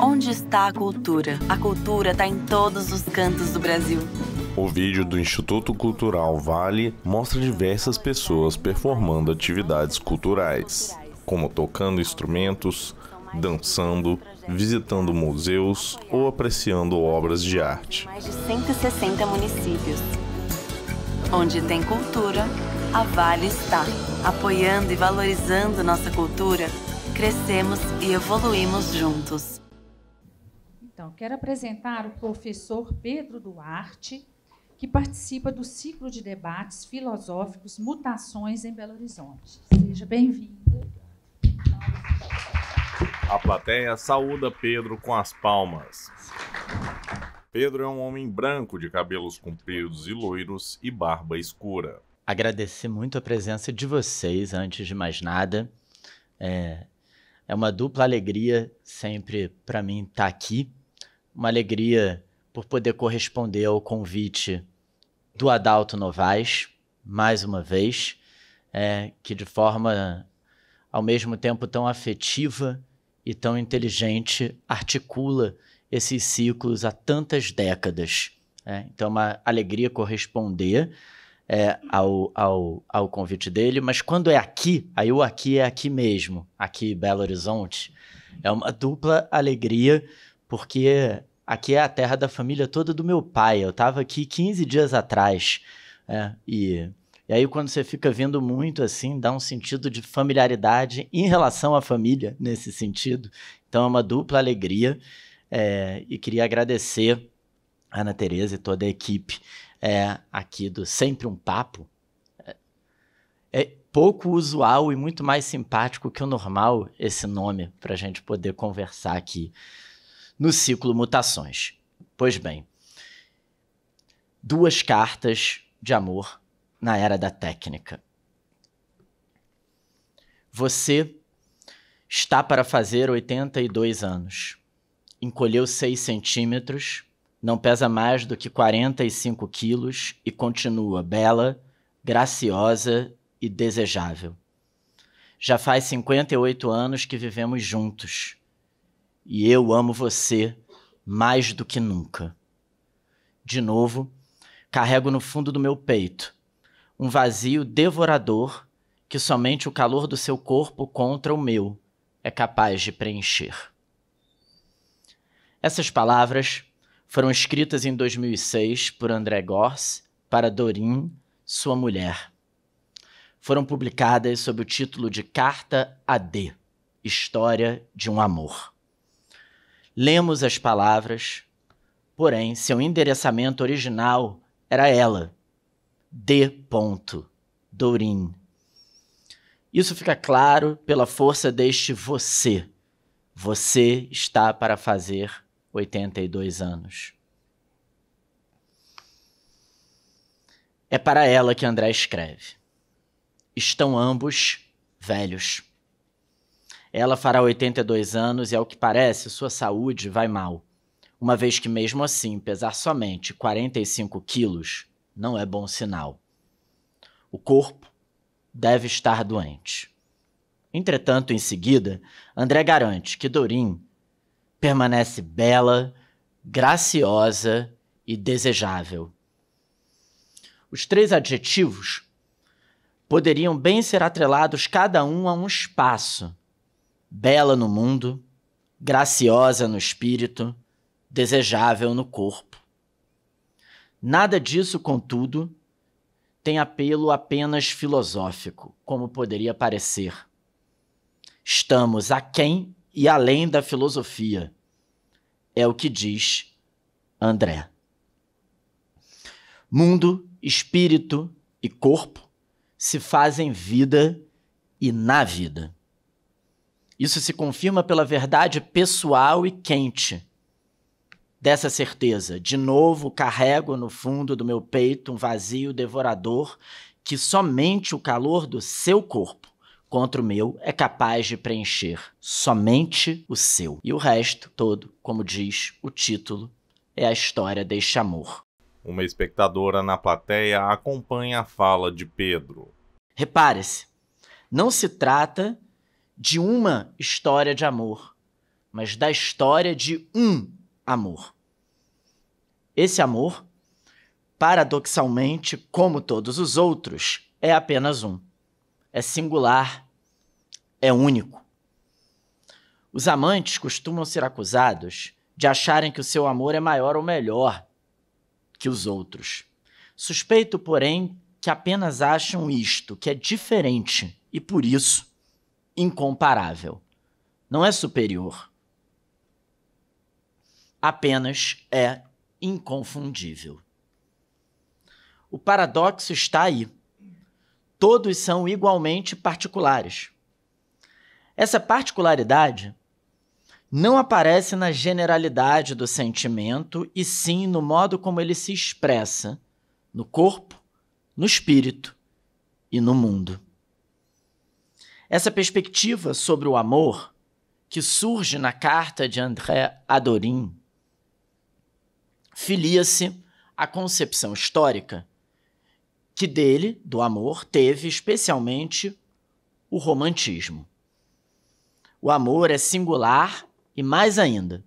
Onde está a cultura? A cultura está em todos os cantos do Brasil. O vídeo do Instituto Cultural Vale mostra diversas pessoas performando atividades culturais, como tocando instrumentos, dançando, visitando museus ou apreciando obras de arte. Mais de 160 municípios. Onde tem cultura, a Vale está. Apoiando e valorizando nossa cultura, crescemos e evoluímos juntos. Então, quero apresentar o professor Pedro Duarte, que participa do ciclo de debates filosóficos Mutações em Belo Horizonte. Seja bem-vindo. A plateia saúda Pedro com as palmas. Pedro é um homem branco de cabelos compridos e loiros e barba escura. Agradecer muito a presença de vocês, antes de mais nada. É uma dupla alegria sempre para mim estar aqui. Uma alegria por poder corresponder ao convite do Adalto Novaes, mais uma vez, que de forma, ao mesmo tempo, tão afetiva e tão inteligente, articula esses ciclos há tantas décadas. Então é uma alegria corresponder ao convite dele, mas quando é aqui, aí o aqui é aqui mesmo, aqui em Belo Horizonte, é uma dupla alegria, porque aqui é a terra da família toda do meu pai. Eu estava aqui 15 dias atrás, e aí quando você fica vendo muito assim, dá um sentido de familiaridade em relação à família, nesse sentido. Então é uma dupla alegria, e queria agradecer a Ana Tereza e toda a equipe aqui do Sempre um Papo. É pouco usual e muito mais simpático que o normal esse nome para a gente poder conversar aqui no ciclo Mutações. Pois bem, 2 cartas de amor na era da técnica. Você está para fazer 82 anos. Encolheu 6 centímetros, não pesa mais do que 45 quilos e continua bela, graciosa e desejável. Já faz 58 anos que vivemos juntos. E eu amo você mais do que nunca. De novo, carrego no fundo do meu peito um vazio devorador que somente o calor do seu corpo contra o meu é capaz de preencher. Essas palavras foram escritas em 2006 por André Gorz para Doreen, sua mulher. Foram publicadas sob o título de Carta a D, História de um Amor. Lemos as palavras, porém, seu endereçamento original era ela, D. Doreen. Isso fica claro pela força deste você. Você está para fazer 82 anos. É para ela que André escreve. Estão ambos velhos. Ela fará 82 anos e, ao que parece, sua saúde vai mal, uma vez que, mesmo assim, pesar somente 45 quilos não é bom sinal. O corpo deve estar doente. Entretanto, em seguida, André garante que Doreen permanece bela, graciosa e desejável. Os 3 adjetivos poderiam bem ser atrelados cada um a um espaço: bela no mundo, graciosa no espírito, desejável no corpo. Nada disso, contudo, tem apelo apenas filosófico, como poderia parecer. Estamos aquém e além da filosofia. É o que diz André. Mundo, espírito e corpo se fazem vida e na vida. Isso se confirma pela verdade pessoal e quente dessa certeza. De novo, carrego no fundo do meu peito um vazio devorador que somente o calor do seu corpo contra o meu é capaz de preencher. Somente o seu. E o resto todo, como diz o título, é a história deste amor. Uma espectadora na plateia acompanha a fala de Pedro. Repare-se, não se trata de uma história de amor, mas da história de um amor. Esse amor, paradoxalmente, como todos os outros, é apenas um. É singular, é único. Os amantes costumam ser acusados de acharem que o seu amor é maior ou melhor que os outros. Suspeito, porém, que apenas acham isto, que é diferente e, por isso, incomparável. Não é superior. Apenas é inconfundível. O paradoxo está aí. Todos são igualmente particulares. Essa particularidade não aparece na generalidade do sentimento, e sim no modo como ele se expressa no corpo, no espírito e no mundo. Essa perspectiva sobre o amor, que surge na carta de André Adorin, filia-se à concepção histórica que dele, do amor, teve especialmente o romantismo. O amor é singular e, mais ainda,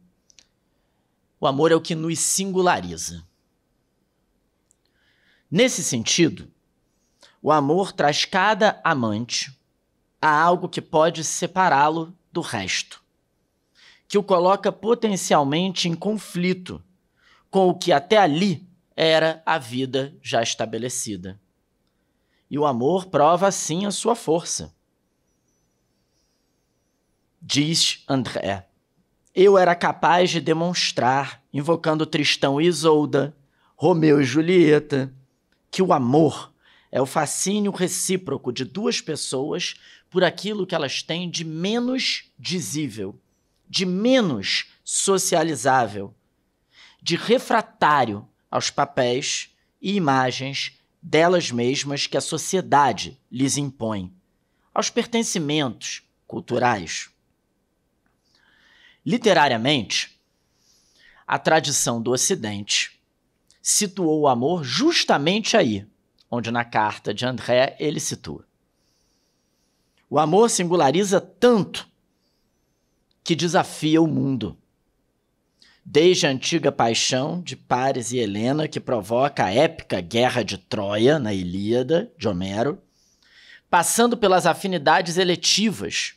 o amor é o que nos singulariza. Nesse sentido, o amor traz cada amante a algo que pode separá-lo do resto, que o coloca potencialmente em conflito com o que até ali era a vida já estabelecida. E o amor prova, assim, a sua força. Diz André: eu era capaz de demonstrar, invocando Tristão e Isolda, Romeu e Julieta, que o amor é o fascínio recíproco de duas pessoas por aquilo que elas têm de menos dizível, de menos socializável, de refratário aos papéis e imagens delas mesmas que a sociedade lhes impõe, aos pertencimentos culturais. Literariamente, a tradição do Ocidente situou o amor justamente aí, onde na carta de André ele situa. O amor singulariza tanto que desafia o mundo. Desde a antiga paixão de Paris e Helena, que provoca a épica Guerra de Troia, na Ilíada, de Homero, passando pelas afinidades eletivas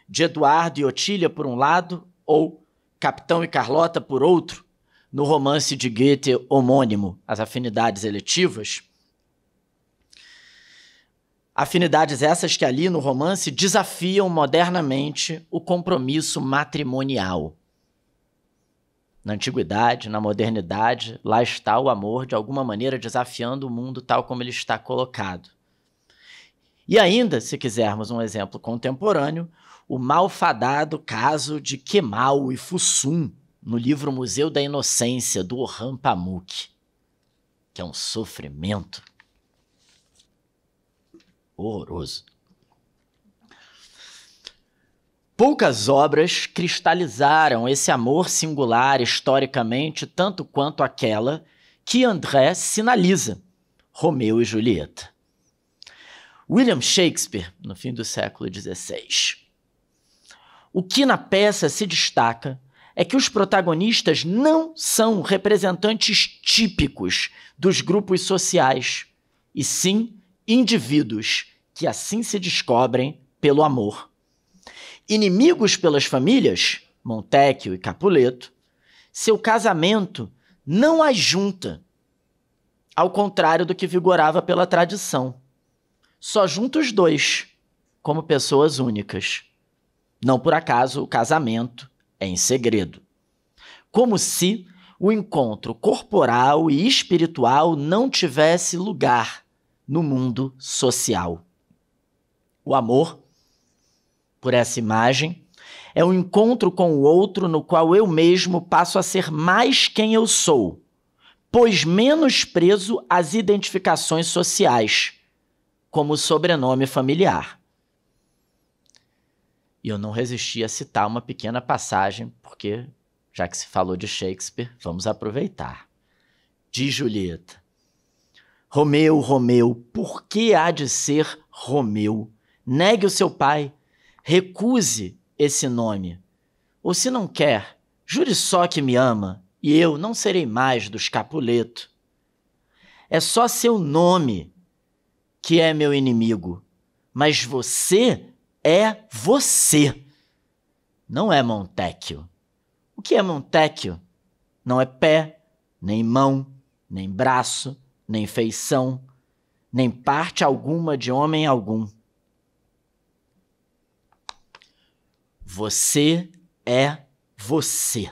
de Eduardo e Otília por um lado, ou Capitão e Carlota por outro, no romance de Goethe homônimo, As Afinidades Eletivas. Afinidades essas que ali no romance desafiam modernamente o compromisso matrimonial. Na antiguidade, na modernidade, lá está o amor de alguma maneira desafiando o mundo tal como ele está colocado. E ainda, se quisermos um exemplo contemporâneo, o malfadado caso de Kemal e Fossum, no livro Museu da Inocência, do Orhan Pamuk, que é um sofrimento horroroso. Poucas obras cristalizaram esse amor singular historicamente tanto quanto aquela que André sinaliza, Romeu e Julieta. William Shakespeare, no fim do século XVI. O que na peça se destaca é que os protagonistas não são representantes típicos dos grupos sociais, e sim indivíduos que assim se descobrem pelo amor. Inimigos pelas famílias, Montecchio e Capuleto, seu casamento não as junta, ao contrário do que vigorava pela tradição. Só junta os dois, como pessoas únicas. Não por acaso o casamento é em segredo. Como se o encontro corporal e espiritual não tivesse lugar no mundo social. O amor, por essa imagem, é um encontro com o outro no qual eu mesmo passo a ser mais quem eu sou, pois menos preso às identificações sociais, como o sobrenome familiar. E eu não resisti a citar uma pequena passagem, porque, já que se falou de Shakespeare, vamos aproveitar. Diz Julieta: Romeu, Romeu, por que há de ser Romeu? Negue o seu pai, recuse esse nome. Ou se não quer, jure só que me ama, e eu não serei mais dos Capuleto. É só seu nome que é meu inimigo, mas você é você. Não é Montecchio. O que é Montecchio? Não é pé, nem mão, nem braço, nem feição, nem parte alguma de homem algum. Você é você.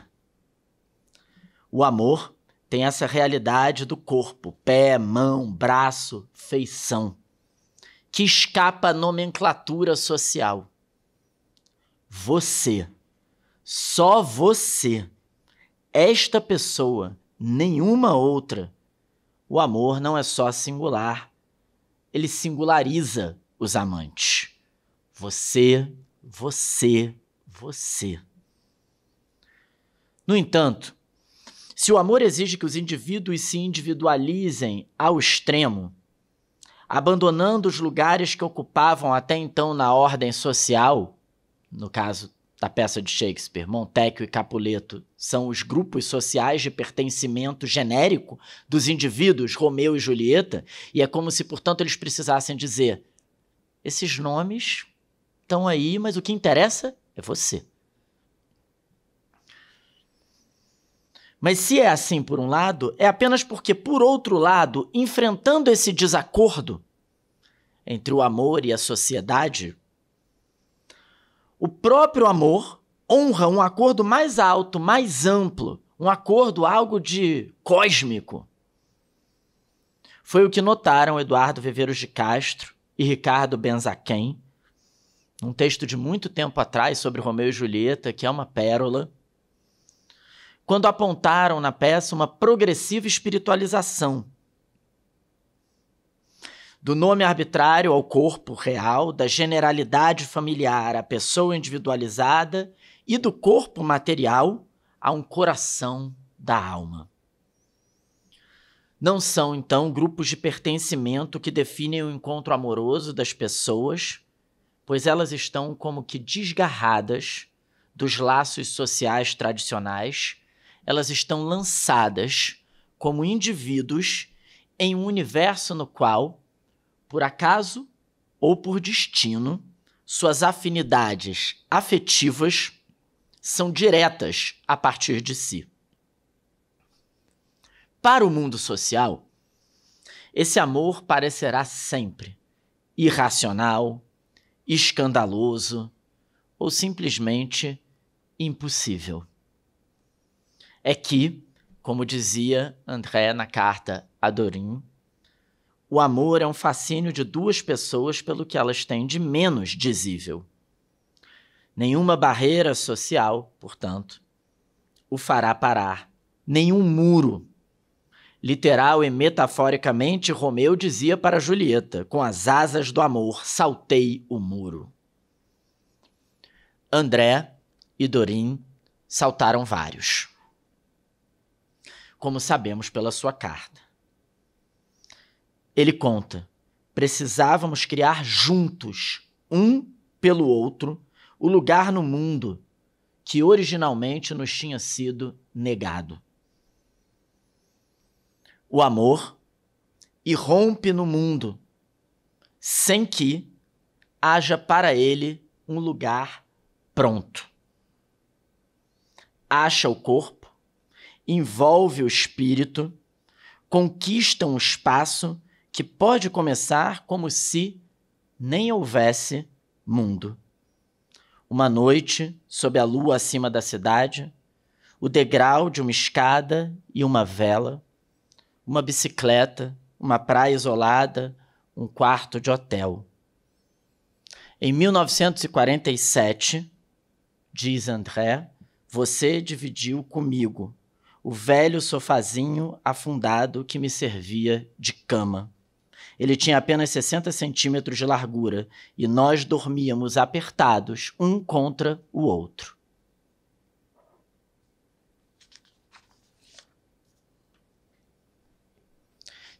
O amor tem essa realidade do corpo, pé, mão, braço, feição, que escapa à nomenclatura social. Você, só você, esta pessoa, nenhuma outra. O amor não é só singular, ele singulariza os amantes. Você, você, você. No entanto, se o amor exige que os indivíduos se individualizem ao extremo, abandonando os lugares que ocupavam até então na ordem social, no caso da peça de Shakespeare, Montecchio e Capuleto são os grupos sociais de pertencimento genérico dos indivíduos Romeu e Julieta, e é como se, portanto, eles precisassem dizer: esses nomes estão aí, mas o que interessa é você. Mas se é assim por um lado, é apenas porque, por outro lado, enfrentando esse desacordo entre o amor e a sociedade, o próprio amor honra um acordo mais alto, mais amplo, um acordo, algo de cósmico. Foi o que notaram Eduardo Viveiros de Castro e Ricardo Benzaquem, num texto de muito tempo atrás sobre Romeu e Julieta, que é uma pérola, quando apontaram na peça uma progressiva espiritualização do nome arbitrário ao corpo real, da generalidade familiar à pessoa individualizada e do corpo material a um coração da alma. Não são, então, grupos de pertencimento que definem o encontro amoroso das pessoas, pois elas estão como que desgarradas dos laços sociais tradicionais. Elas estão lançadas como indivíduos em um universo no qual, por acaso ou por destino, suas afinidades afetivas são diretas a partir de si. Para o mundo social, esse amor parecerá sempre irracional, escandaloso ou simplesmente impossível. É que, como dizia André na carta a Dorine, o amor é um fascínio de duas pessoas pelo que elas têm de menos dizível. Nenhuma barreira social, portanto, o fará parar. Nenhum muro. Literal e metaforicamente, Romeu dizia para Julieta: com as asas do amor saltei o muro. André e Dorine saltaram vários, como sabemos pela sua carta. Ele conta: precisávamos criar juntos, um pelo outro, o lugar no mundo que originalmente nos tinha sido negado. O amor irrompe no mundo sem que haja para ele um lugar pronto. Acha o corpo, envolve o espírito, conquista um espaço que pode começar como se nem houvesse mundo. Uma noite, sob a lua acima da cidade, o degrau de uma escada e uma vela, uma bicicleta, uma praia isolada, um quarto de hotel. Em 1947, diz André, você dividiu comigo o velho sofazinho afundado que me servia de cama. Ele tinha apenas 60 centímetros de largura e nós dormíamos apertados um contra o outro.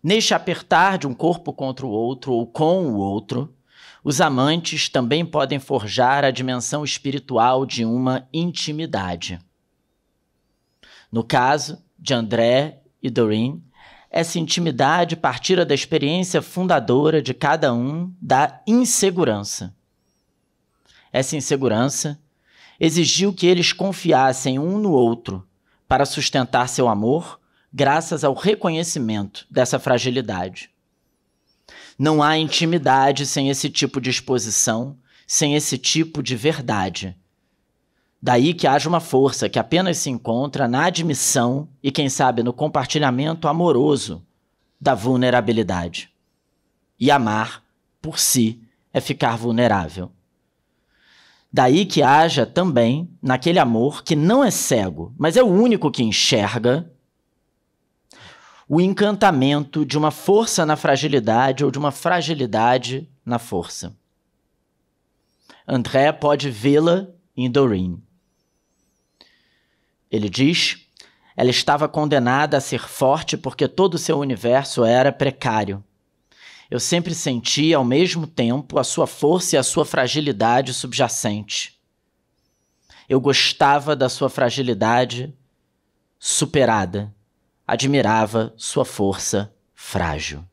Neste apertar de um corpo contra o outro ou com o outro, os amantes também podem forjar a dimensão espiritual de uma intimidade. No caso de André e Doreen, essa intimidade partira da experiência fundadora de cada um da insegurança. Essa insegurança exigiu que eles confiassem um no outro para sustentar seu amor, graças ao reconhecimento dessa fragilidade. Não há intimidade sem esse tipo de exposição, sem esse tipo de verdade. Daí que haja uma força que apenas se encontra na admissão e, quem sabe, no compartilhamento amoroso da vulnerabilidade. E amar, por si, é ficar vulnerável. Daí que haja também, naquele amor que não é cego, mas é o único que enxerga, o encantamento de uma força na fragilidade ou de uma fragilidade na força. André pode vê-la em Doreen. Ele diz, ela estava condenada a ser forte porque todo o seu universo era precário. Eu sempre senti, ao mesmo tempo, a sua força e a sua fragilidade subjacente. Eu gostava da sua fragilidade superada. Admirava sua força frágil.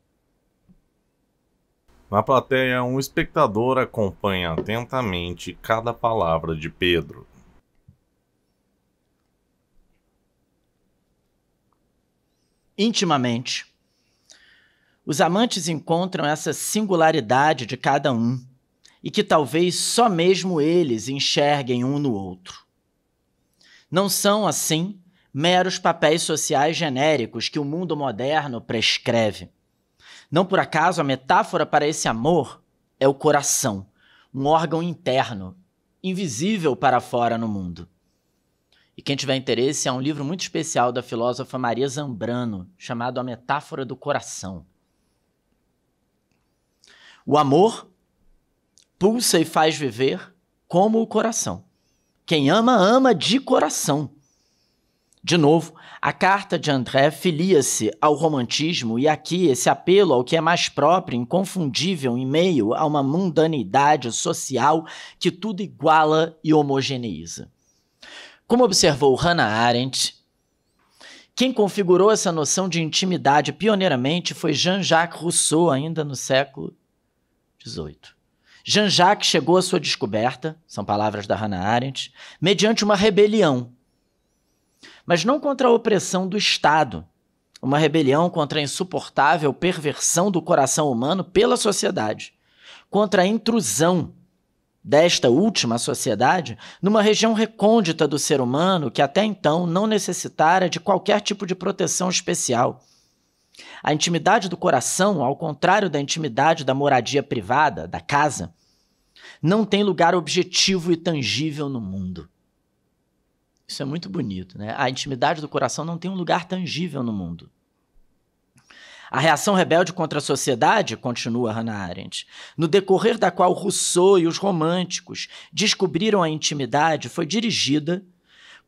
Na plateia, um espectador acompanha atentamente cada palavra de Pedro. Intimamente, os amantes encontram essa singularidade de cada um e que talvez só mesmo eles enxerguem um no outro. Não são, assim, meros papéis sociais genéricos que o mundo moderno prescreve. Não por acaso a metáfora para esse amor é o coração, um órgão interno, invisível para fora no mundo. E quem tiver interesse, há um livro muito especial da filósofa Maria Zambrano, chamado A Metáfora do Coração. O amor pulsa e faz viver como o coração. Quem ama, ama de coração. De novo, a carta de André filia-se ao romantismo e aqui esse apelo ao que é mais próprio, inconfundível, em meio a uma mundanidade social que tudo iguala e homogeneiza. Como observou Hannah Arendt, quem configurou essa noção de intimidade pioneiramente foi Jean-Jacques Rousseau, ainda no século XVIII. Jean-Jacques chegou à sua descoberta, são palavras da Hannah Arendt, mediante uma rebelião. Mas não contra a opressão do Estado, uma rebelião contra a insuportável perversão do coração humano pela sociedade, contra a intrusão desta última sociedade numa região recôndita do ser humano que até então não necessitara de qualquer tipo de proteção especial. A intimidade do coração, ao contrário da intimidade da moradia privada, da casa, não tem lugar objetivo e tangível no mundo. Isso é muito bonito, né? A intimidade do coração não tem um lugar tangível no mundo. A reação rebelde contra a sociedade, continua Hannah Arendt, no decorrer da qual Rousseau e os românticos descobriram a intimidade, foi dirigida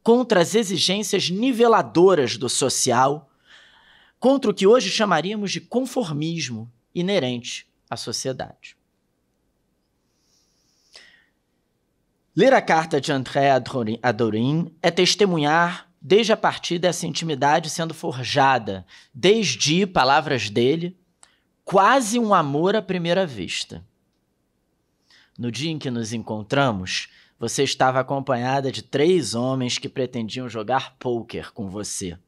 contra as exigências niveladoras do social, contra o que hoje chamaríamos de conformismo inerente à sociedade. Ler a carta de André a Doreen é testemunhar desde a partir dessa intimidade sendo forjada, desde, palavras dele, quase um amor à primeira vista. No dia em que nos encontramos, você estava acompanhada de 3 homens que pretendiam jogar pôquer com você.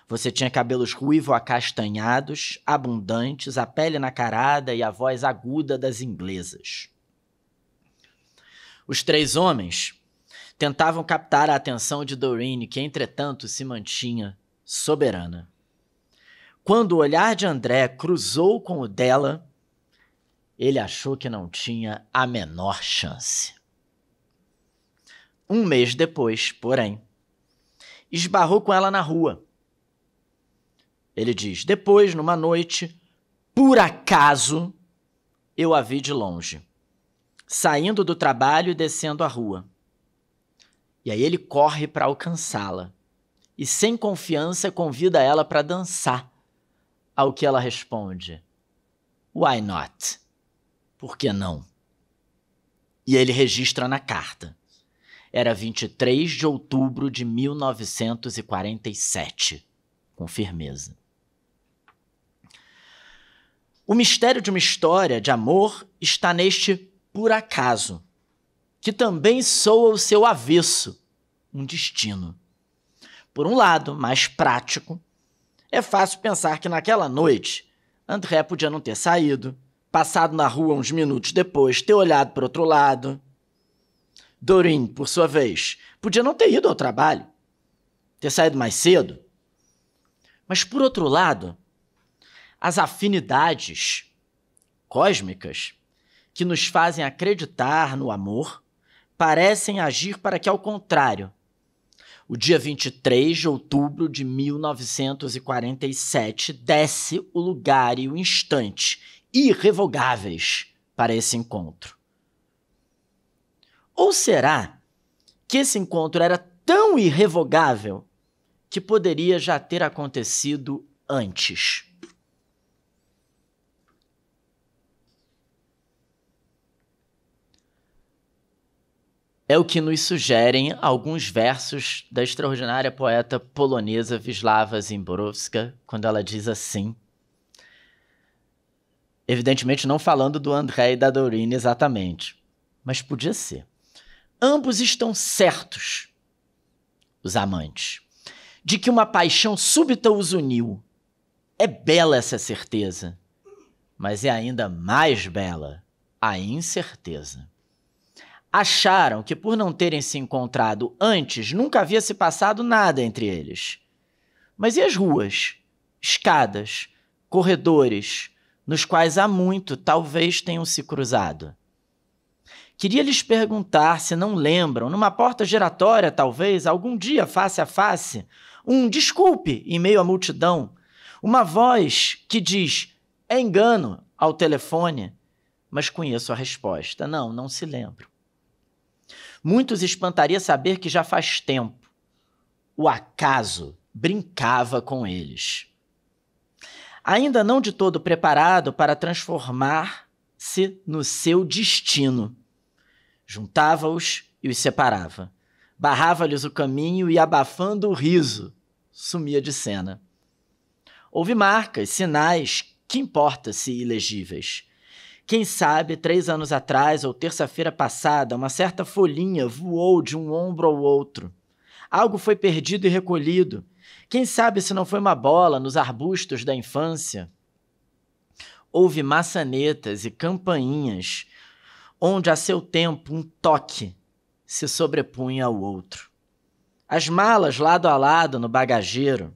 Você tinha cabelos ruivo-acastanhados, abundantes, a pele nacarada e a voz aguda das inglesas. Os 3 homens tentavam captar a atenção de Doreen, que, entretanto, se mantinha soberana. Quando o olhar de André cruzou com o dela, ele achou que não tinha a menor chance. 1 mês depois, porém, esbarrou com ela na rua. Ele diz, depois, numa noite, por acaso, eu a vi de longe, saindo do trabalho e descendo a rua. E aí ele corre para alcançá-la e, sem confiança, convida ela para dançar, ao que ela responde, why not? Por que não? E ele registra na carta. Era 23 de outubro de 1947, com firmeza. O mistério de uma história de amor está neste por acaso, que também soa o seu avesso, um destino. Por um lado, mais prático, é fácil pensar que naquela noite André podia não ter saído, passado na rua uns minutos depois, ter olhado para o outro lado. Doreen, por sua vez, podia não ter ido ao trabalho, ter saído mais cedo. Mas, por outro lado, as afinidades cósmicas que nos fazem acreditar no amor parecem agir para que, ao contrário, o dia 23 de outubro de 1947 desse o lugar e o instante irrevogáveis para esse encontro. Ou será que esse encontro era tão irrevogável que poderia já ter acontecido antes? É o que nos sugerem alguns versos da extraordinária poeta polonesa Wisława Szymborska, quando ela diz assim, evidentemente não falando do André e da Doreen exatamente, mas podia ser. Ambos estão certos, os amantes, de que uma paixão súbita os uniu. É bela essa certeza, mas é ainda mais bela a incerteza. Acharam que por não terem se encontrado antes, nunca havia se passado nada entre eles. Mas e as ruas, escadas, corredores, nos quais há muito talvez tenham se cruzado? Queria lhes perguntar se não lembram, numa porta giratória talvez, algum dia face a face, um desculpe em meio à multidão, uma voz que diz, é engano, ao telefone, mas conheço a resposta, não se lembram. Muitos espantaria saber que já faz tempo o acaso brincava com eles. Ainda não de todo preparado para transformar-se no seu destino. Juntava-os e os separava. Barrava-lhes o caminho e, abafando o riso, sumia de cena. Houve marcas, sinais, que importa se ilegíveis. Quem sabe, 3 anos atrás ou terça-feira passada, uma certa folhinha voou de um ombro ao outro. Algo foi perdido e recolhido. Quem sabe se não foi uma bola nos arbustos da infância? Houve maçanetas e campainhas, onde a seu tempo um toque se sobrepunha ao outro. As malas lado a lado no bagageiro.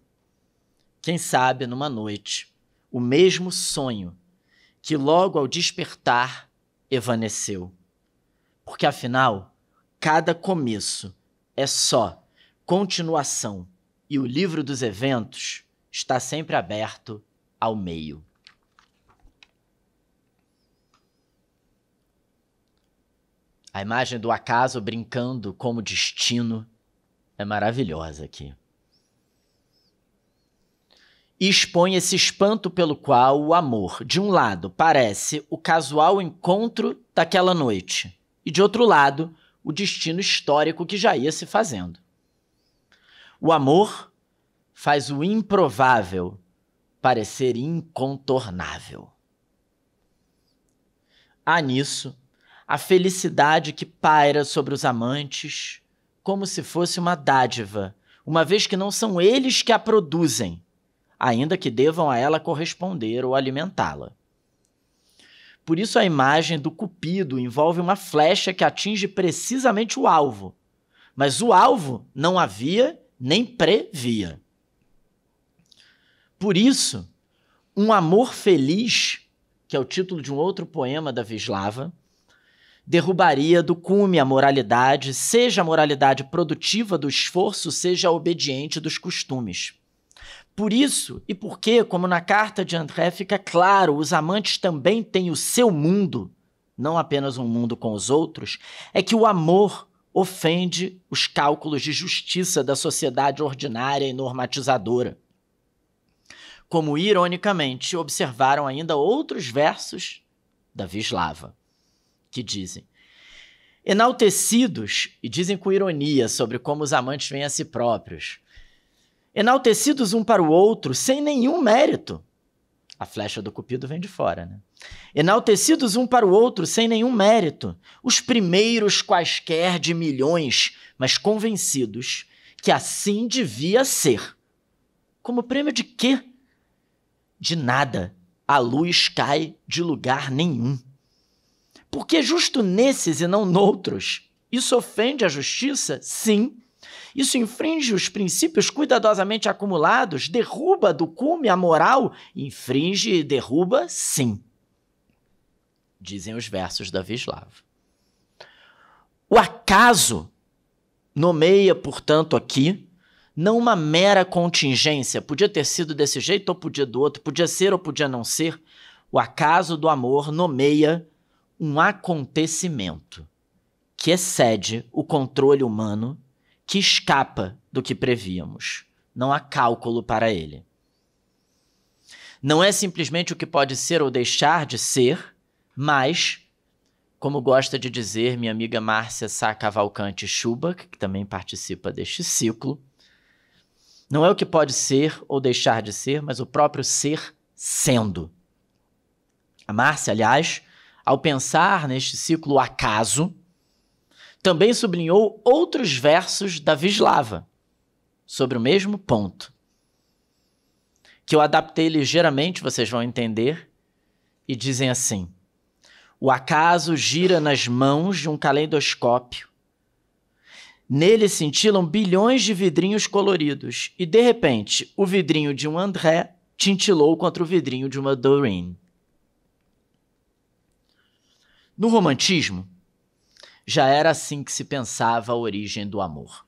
Quem sabe, numa noite, o mesmo sonho que logo ao despertar evaneceu. Porque afinal, cada começo é só continuação e o livro dos eventos está sempre aberto ao meio. A imagem do acaso brincando como destino é maravilhosa aqui. E expõe esse espanto pelo qual o amor, de um lado, parece o casual encontro daquela noite, e de outro lado, o destino histórico que já ia se fazendo. O amor faz o improvável parecer incontornável. Há nisso a felicidade que paira sobre os amantes como se fosse uma dádiva, uma vez que não são eles que a produzem, ainda que devam a ela corresponder ou alimentá-la. Por isso a imagem do Cupido envolve uma flecha que atinge precisamente o alvo, mas o alvo não havia nem previa. Por isso, um amor feliz, que é o título de um outro poema da Wisława, derrubaria do cume a moralidade, seja a moralidade produtiva do esforço, seja a obediente dos costumes. Por isso, e porque, como na carta de André fica claro, os amantes também têm o seu mundo, não apenas um mundo com os outros, é que o amor ofende os cálculos de justiça da sociedade ordinária e normatizadora. Como, ironicamente, observaram ainda outros versos da Wisława, que dizem: enaltecidos, e dizem com ironia sobre como os amantes veem a si próprios, enaltecidos um para o outro sem nenhum mérito. A flecha do Cupido vem de fora, né? Enaltecidos um para o outro sem nenhum mérito, os primeiros quaisquer de milhões, mas convencidos que assim devia ser. Como prêmio de quê? De nada. A luz cai de lugar nenhum. Porque justo nesses e não noutros, isso ofende a justiça? Sim. Isso infringe os princípios cuidadosamente acumulados, derruba do cume a moral? Infringe e derruba, sim. Dizem os versos da Wisława. O acaso nomeia, portanto, aqui, não uma mera contingência, podia ter sido desse jeito ou podia do outro, podia ser ou podia não ser. O acaso do amor nomeia um acontecimento que excede o controle humano, que escapa do que prevíamos. Não há cálculo para ele. Não é simplesmente o que pode ser ou deixar de ser, mas, como gosta de dizer minha amiga Márcia Sá Cavalcante Schubach, que também participa deste ciclo, não é o que pode ser ou deixar de ser, mas o próprio ser sendo. A Márcia, aliás, ao pensar neste ciclo o acaso, também sublinhou outros versos da Wisława sobre o mesmo ponto, que eu adaptei ligeiramente, vocês vão entender, e dizem assim: o acaso gira nas mãos de um caleidoscópio. Nele cintilam bilhões de vidrinhos coloridos e, de repente, o vidrinho de um André tintilou contra o vidrinho de uma Doreen. No romantismo, já era assim que se pensava a origem do amor.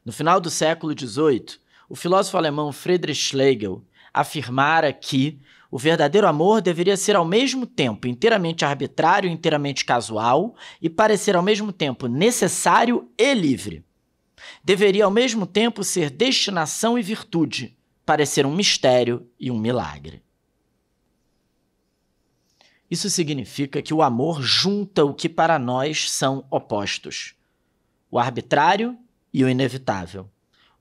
No final do século XVIII, o filósofo alemão Friedrich Schlegel afirmara que o verdadeiro amor deveria ser ao mesmo tempo inteiramente arbitrário, inteiramente casual e parecer ao mesmo tempo necessário e livre. Deveria ao mesmo tempo ser destinação e virtude, parecer um mistério e um milagre. Isso significa que o amor junta o que para nós são opostos: o arbitrário e o inevitável,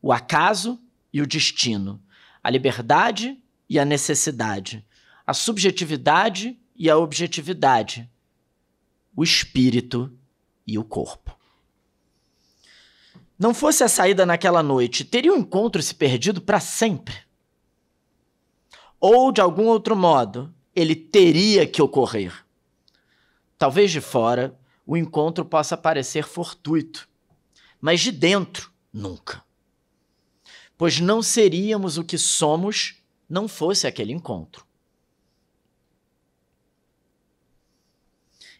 o acaso e o destino, a liberdade e a necessidade, a subjetividade e a objetividade, o espírito e o corpo. Não fosse a saída naquela noite, teria o encontro se perdido para sempre? Ou, de algum outro modo, ele teria que ocorrer? Talvez de fora o encontro possa parecer fortuito, mas de dentro, nunca. Pois não seríamos o que somos não fosse aquele encontro.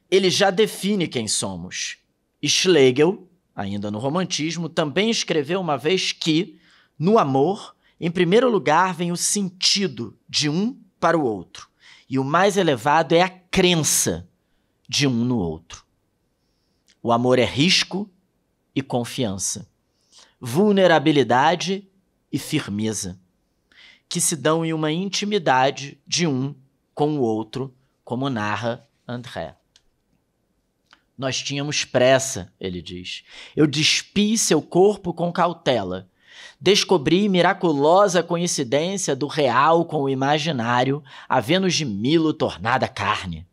Ele já define quem somos. Schlegel, ainda no romantismo, também escreveu uma vez que, no amor, em primeiro lugar vem o sentido de um para o outro, e o mais elevado é a crença de um no outro. O amor é risco e confiança, vulnerabilidade e firmeza, que se dão em uma intimidade de um com o outro, como narra André. Nós tínhamos pressa, ele diz. Eu despi seu corpo com cautela. Descobri miraculosa coincidência do real com o imaginário, a Vênus de Milo tornada carne.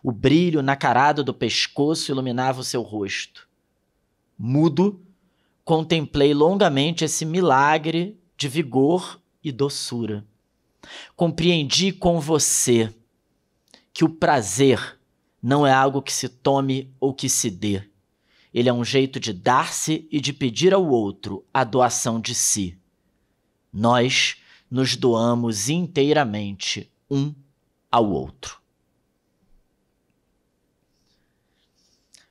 O brilho nacarado do pescoço iluminava o seu rosto. Mudo, contemplei longamente esse milagre de vigor e doçura. Compreendi com você que o prazer não é algo que se tome ou que se dê. Ele é um jeito de dar-se e de pedir ao outro a doação de si. Nós nos doamos inteiramente um ao outro.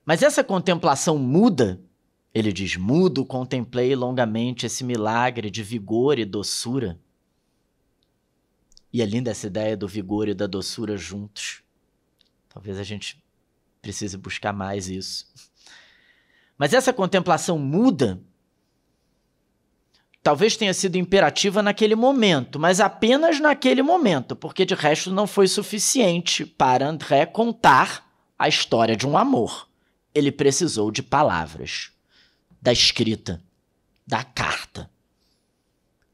Mas essa contemplação muda, ele diz, mudo, contemplei longamente esse milagre de vigor e doçura. E é linda essa ideia do vigor e da doçura juntos. Talvez a gente precise buscar mais isso. Mas essa contemplação muda, talvez tenha sido imperativa naquele momento, mas apenas naquele momento, porque de resto não foi suficiente para André contar a história de um amor. ele precisou de palavras, da escrita, da carta.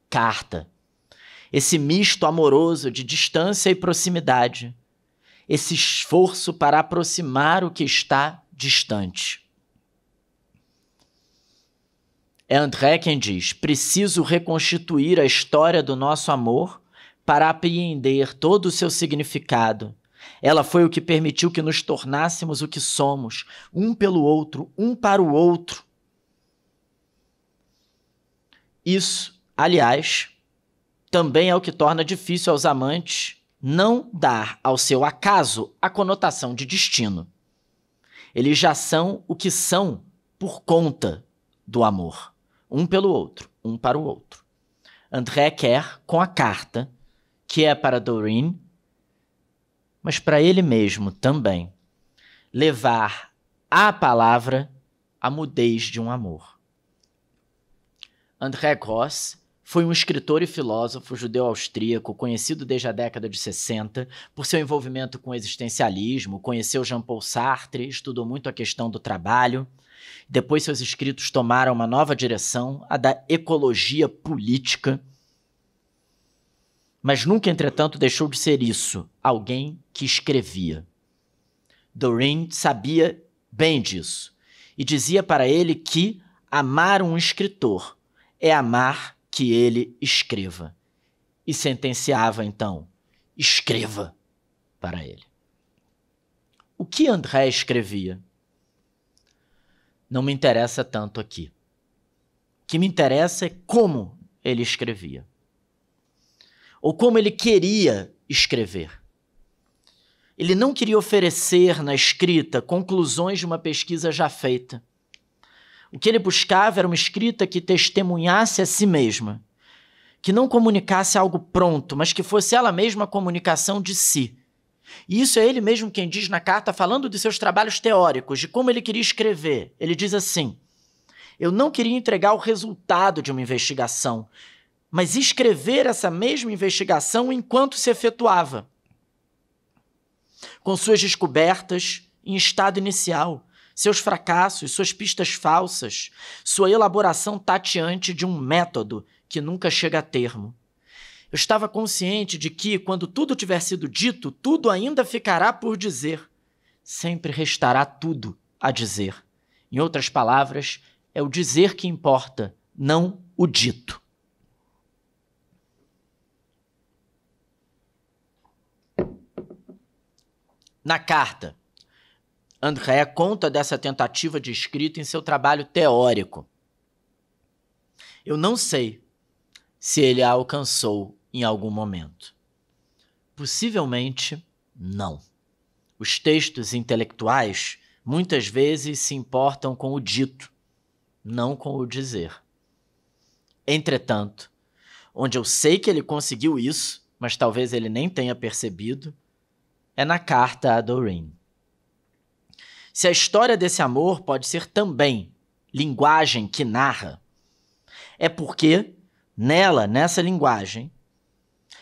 Carta. Esse misto amoroso de distância e proximidade. Esse esforço para aproximar o que está distante. É André quem diz: preciso reconstituir a história do nosso amor para apreender todo o seu significado. Ela foi o que permitiu que nos tornássemos o que somos, um pelo outro, um para o outro. Isso, aliás, também é o que torna difícil aos amantes não dar ao seu acaso a conotação de destino. Eles já são o que são por conta do amor, um pelo outro, um para o outro. André quer, com a carta, que é para Doreen, mas para ele mesmo também, levar à palavra a mudez de um amor. André Gross foi um escritor e filósofo judeu-austríaco conhecido desde a década de 60 por seu envolvimento com o existencialismo, conheceu Jean-Paul Sartre, estudou muito a questão do trabalho. Depois seus escritos tomaram uma nova direção, a da ecologia política. Mas nunca, entretanto, deixou de ser isso, alguém que escrevia. Doreen sabia bem disso e dizia para ele que amar um escritor é amar que ele escreva. E sentenciava, então, escreva para ele. O que André escrevia? Não me interessa tanto aqui. O que me interessa é como ele escrevia. Ou como ele queria escrever. Ele não queria oferecer na escrita conclusões de uma pesquisa já feita. O que ele buscava era uma escrita que testemunhasse a si mesma, que não comunicasse algo pronto, mas que fosse ela mesma a comunicação de si. E isso é ele mesmo quem diz na carta, falando de seus trabalhos teóricos, de como ele queria escrever. Ele diz assim: eu não queria entregar o resultado de uma investigação, mas escrever essa mesma investigação enquanto se efetuava, com suas descobertas em estado inicial, seus fracassos, suas pistas falsas, sua elaboração tateante de um método que nunca chega a termo. Eu estava consciente de que, quando tudo tiver sido dito, tudo ainda ficará por dizer. Sempre restará tudo a dizer. Em outras palavras, é o dizer que importa, não o dito. Na carta, André conta dessa tentativa de escrita em seu trabalho teórico. Eu não sei se ele a alcançou em algum momento. Possivelmente, não. Os textos intelectuais muitas vezes se importam com o dito, não com o dizer. Entretanto, onde eu sei que ele conseguiu isso, mas talvez ele nem tenha percebido, é na carta a Doreen. Se a história desse amor pode ser também linguagem que narra, é porque nela, nessa linguagem,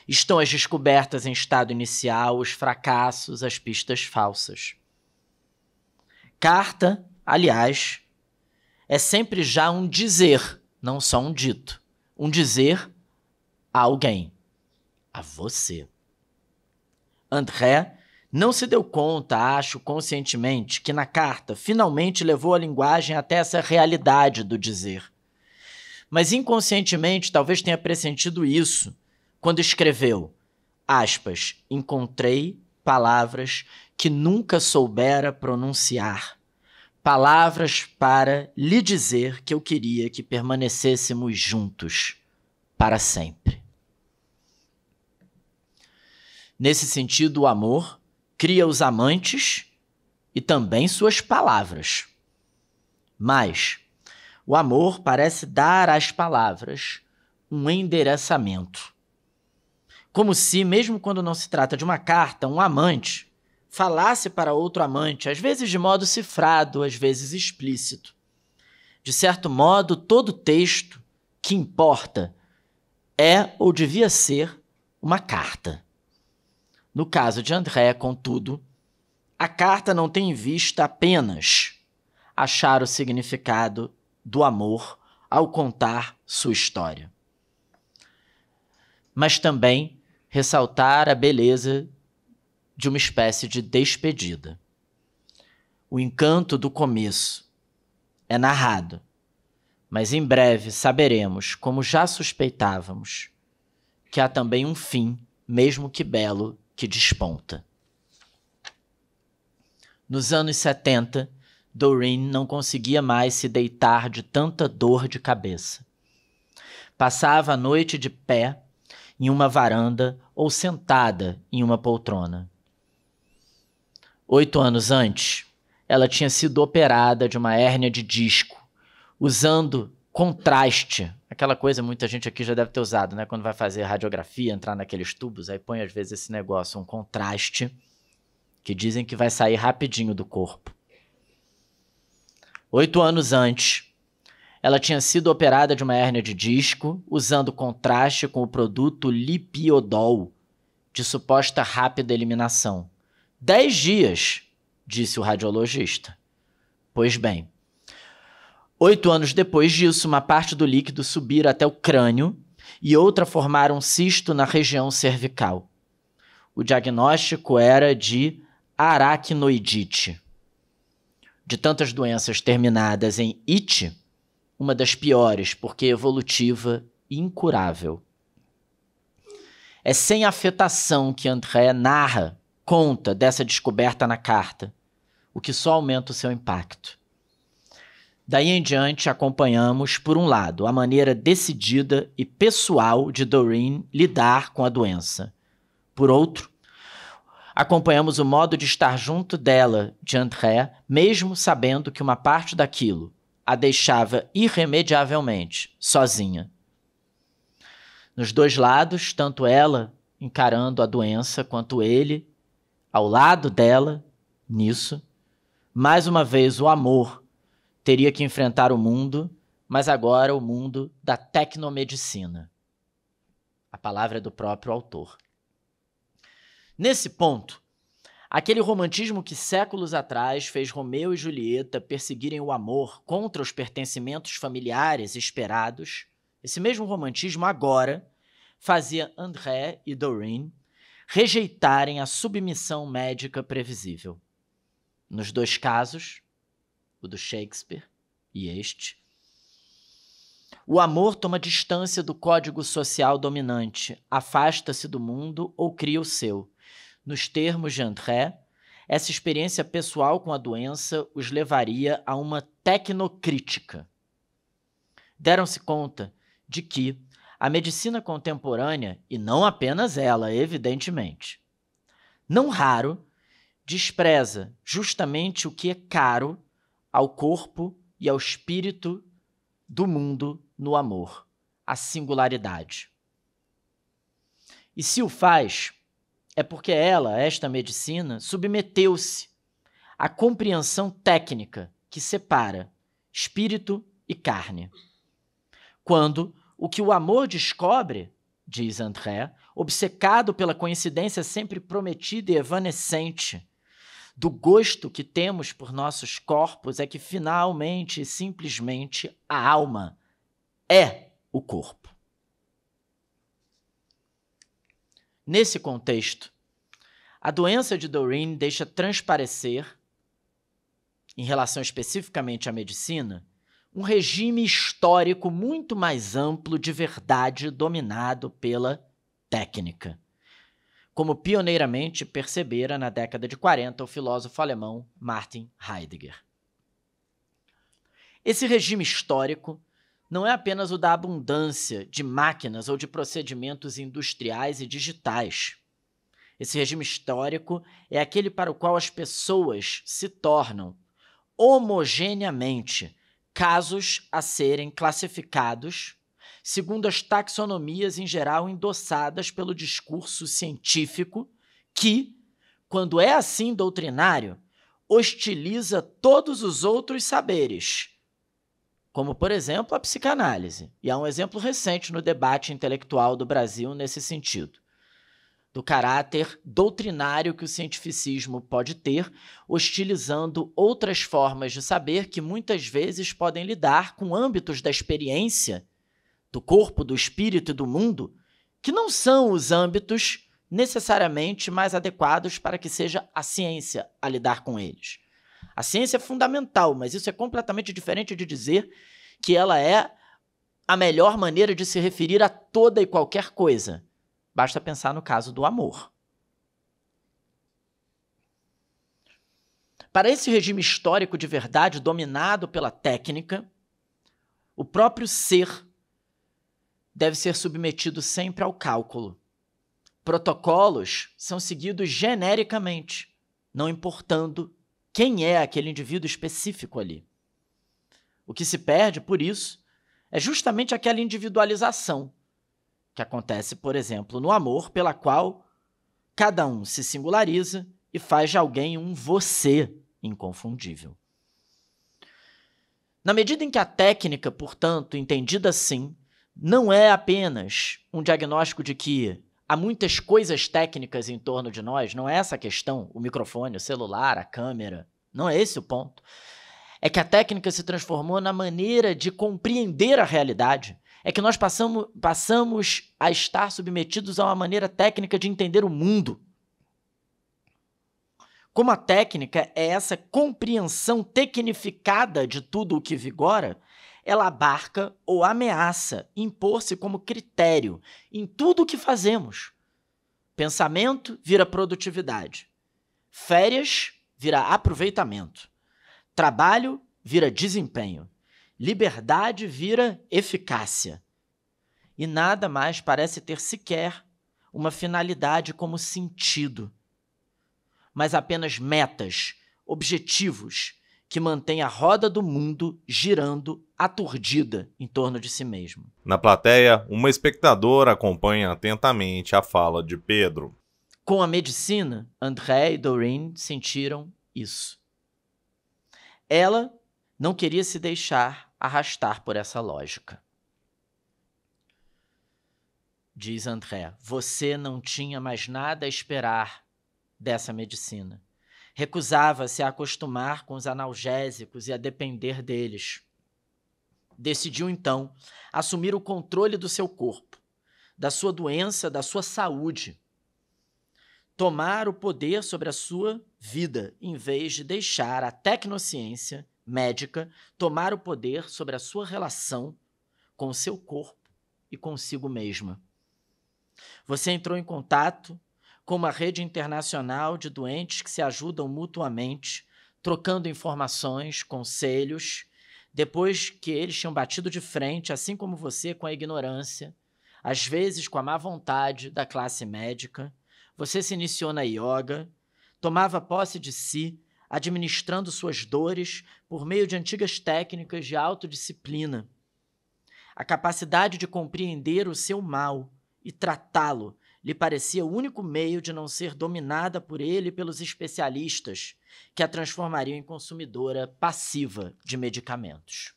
estão as descobertas em estado inicial, os fracassos, as pistas falsas. Carta, aliás, é sempre já um dizer, não só um dito. Um dizer a alguém, a você. André não se deu conta, acho conscientemente, que na carta finalmente levou a linguagem até essa realidade do dizer. Mas inconscientemente talvez tenha pressentido isso quando escreveu, aspas, encontrei palavras que nunca soubera pronunciar, palavras para lhe dizer que eu queria que permanecêssemos juntos para sempre. Nesse sentido, o amor cria os amantes e também suas palavras. Mas o amor parece dar às palavras um endereçamento. Como se, mesmo quando não se trata de uma carta, um amante falasse para outro amante, às vezes de modo cifrado, às vezes explícito. De certo modo, todo texto que importa é ou devia ser uma carta. No caso de André, contudo, a carta não tem em vista apenas achar o significado do amor ao contar sua história. Mas também ressaltar a beleza de uma espécie de despedida. O encanto do começo é narrado, mas em breve saberemos, como já suspeitávamos, que há também um fim, mesmo que belo, que desponta. Nos anos 70, Doreen não conseguia mais se deitar de tanta dor de cabeça. Passava a noite de pé em uma varanda ou sentada em uma poltrona. 8 anos antes, ela tinha sido operada de uma hérnia de disco, usando contraste, aquela coisa muita gente aqui já deve ter usado, né? Quando vai fazer radiografia, entrar naqueles tubos, aí põe às vezes esse negócio, um contraste, que dizem que vai sair rapidinho do corpo. 8 anos antes, ela tinha sido operada de uma hérnia de disco, usando contraste com o produto Lipiodol, de suposta rápida eliminação. 10 dias, disse o radiologista. Pois bem, 8 anos depois disso, uma parte do líquido subira até o crânio e outra formar um cisto na região cervical. O diagnóstico era de aracnoidite. De tantas doenças terminadas em ite, uma das piores, porque evolutiva e incurável. É sem afetação que André conta dessa descoberta na carta, o que só aumenta o seu impacto. Daí em diante, acompanhamos, por um lado, a maneira decidida e pessoal de Doreen lidar com a doença. Por outro, acompanhamos o modo de estar junto dela, de André, mesmo sabendo que uma parte daquilo a deixava irremediavelmente sozinha. Nos dois lados, tanto ela encarando a doença, quanto ele, ao lado dela, nisso, mais uma vez o amor teria que enfrentar o mundo, mas agora o mundo da tecnomedicina. A palavra é do próprio autor. Nesse ponto, aquele romantismo que séculos atrás fez Romeu e Julieta perseguirem o amor contra os pertencimentos familiares esperados, esse mesmo romantismo agora fazia André e Doreen rejeitarem a submissão médica previsível. Nos dois casos, o do Shakespeare e este, o amor toma distância do código social dominante, afasta-se do mundo ou cria o seu. Nos termos de André, essa experiência pessoal com a doença os levaria a uma tecnocrítica. Deram-se conta de que a medicina contemporânea, e não apenas ela, evidentemente, não raro, despreza justamente o que é caro ao corpo e ao espírito do mundo no amor, a singularidade. E se o faz, é porque ela, esta medicina, submeteu-se à compreensão técnica que separa espírito e carne. Quando o que o amor descobre, diz André, obcecado pela coincidência sempre prometida e evanescente do gosto que temos por nossos corpos, é que finalmente e simplesmente a alma é o corpo. Nesse contexto, a doença de Doreen deixa transparecer, em relação especificamente à medicina, um regime histórico muito mais amplo de verdade dominado pela técnica, como pioneiramente percebera na década de 40 o filósofo alemão Martin Heidegger. Esse regime histórico não é apenas o da abundância de máquinas ou de procedimentos industriais e digitais. Esse regime histórico é aquele para o qual as pessoas se tornam homogeneamente casos a serem classificados segundo as taxonomias em geral endossadas pelo discurso científico que, quando é assim doutrinário, hostiliza todos os outros saberes, como, por exemplo, a psicanálise. E há um exemplo recente no debate intelectual do Brasil nesse sentido. do caráter doutrinário que o cientificismo pode ter, hostilizando outras formas de saber que muitas vezes podem lidar com âmbitos da experiência, do corpo, do espírito e do mundo, que não são os âmbitos necessariamente mais adequados para que seja a ciência a lidar com eles. A ciência é fundamental, mas isso é completamente diferente de dizer que ela é a melhor maneira de se referir a toda e qualquer coisa. Basta pensar no caso do amor. Para esse regime histórico de verdade dominado pela técnica, o próprio ser deve ser submetido sempre ao cálculo. Protocolos são seguidos genericamente, não importando quem é aquele indivíduo específico ali. O que se perde, por isso, é justamente aquela individualização que acontece, por exemplo, no amor, pela qual cada um se singulariza e faz de alguém um você inconfundível. Na medida em que a técnica, portanto, entendida assim, não é apenas um diagnóstico de que há muitas coisas técnicas em torno de nós, não é essa a questão, o microfone, o celular, a câmera, não é esse o ponto. É que a técnica se transformou na maneira de compreender a realidade. É que nós passamos a estar submetidos a uma maneira técnica de entender o mundo. Como a técnica é essa compreensão tecnificada de tudo o que vigora, ela abarca ou ameaça impor-se como critério em tudo o que fazemos. Pensamento vira produtividade. Férias vira aproveitamento. Trabalho vira desempenho. Liberdade vira eficácia. E nada mais parece ter sequer uma finalidade como sentido, mas apenas metas, objetivos que mantêm a roda do mundo girando aturdida em torno de si mesmo. Na plateia, uma espectadora acompanha atentamente a fala de Pedro. Com a medicina, André e Doreen sentiram isso. Ela não queria se deixar arrastar por essa lógica. Diz André, você não tinha mais nada a esperar dessa medicina. Recusava-se a acostumar com os analgésicos e a depender deles. Decidiu, então, assumir o controle do seu corpo, da sua doença, da sua saúde. Tomar o poder sobre a sua vida, em vez de deixar a tecnociência médica tomar o poder sobre a sua relação com o seu corpo e consigo mesma. Você entrou em contato com uma rede internacional de doentes que se ajudam mutuamente, trocando informações, conselhos, depois que eles tinham batido de frente, assim como você, com a ignorância, às vezes com a má vontade da classe médica. Você se iniciou na yoga, tomava posse de si, administrando suas dores por meio de antigas técnicas de autodisciplina. A capacidade de compreender o seu mal e tratá-lo lhe parecia o único meio de não ser dominada por ele e pelos especialistas que a transformariam em consumidora passiva de medicamentos.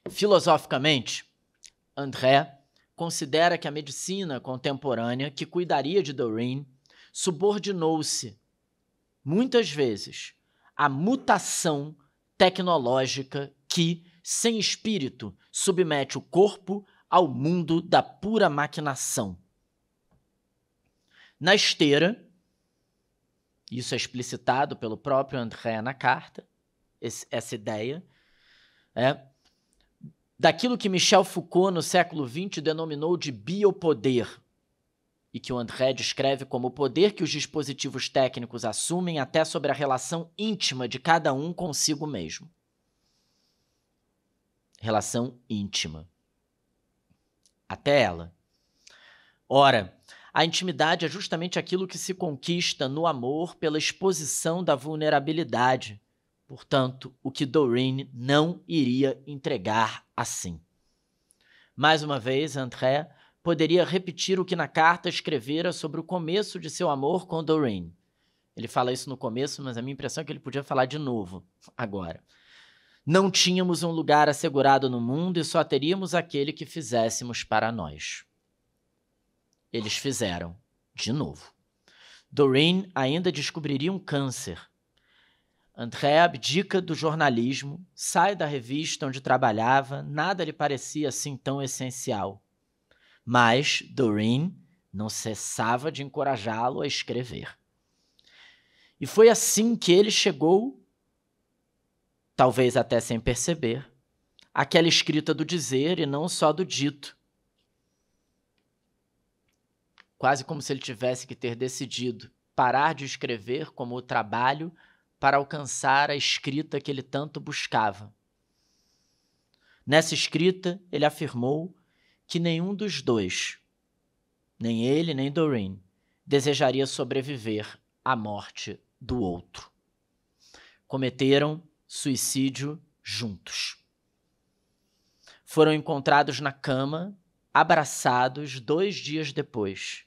Filosoficamente, André considera que a medicina contemporânea, que cuidaria de Doreen, subordinou-se, muitas vezes, à mutação tecnológica que, sem espírito, submete o corpo ao mundo da pura maquinação. Na esteira, isso é explicitado pelo próprio André na carta, essa ideia, daquilo que Michel Foucault, no século XX, denominou de biopoder, e que o André descreve como o poder que os dispositivos técnicos assumem até sobre a relação íntima de cada um consigo mesmo. Relação íntima. Até ela. Ora, a intimidade é justamente aquilo que se conquista no amor pela exposição da vulnerabilidade. Portanto, o que Doreen não iria entregar assim. Mais uma vez, André poderia repetir o que na carta escrevera sobre o começo de seu amor com Doreen. Ele fala isso no começo, mas a minha impressão é que ele podia falar de novo agora. Não tínhamos um lugar assegurado no mundo e só teríamos aquele que fizéssemos para nós. Eles fizeram, de novo. Doreen ainda descobriria um câncer. André abdica do jornalismo, sai da revista onde trabalhava, nada lhe parecia assim tão essencial. Mas Doreen não cessava de encorajá-lo a escrever. E foi assim que ele chegou, talvez até sem perceber, àquela escrita do dizer e não só do dito. Quase como se ele tivesse que ter decidido parar de escrever como o trabalho para alcançar a escrita que ele tanto buscava. Nessa escrita, ele afirmou que nenhum dos dois, nem ele nem Doreen, desejaria sobreviver à morte do outro. Cometeram suicídio juntos. Foram encontrados na cama, abraçados 2 dias depois.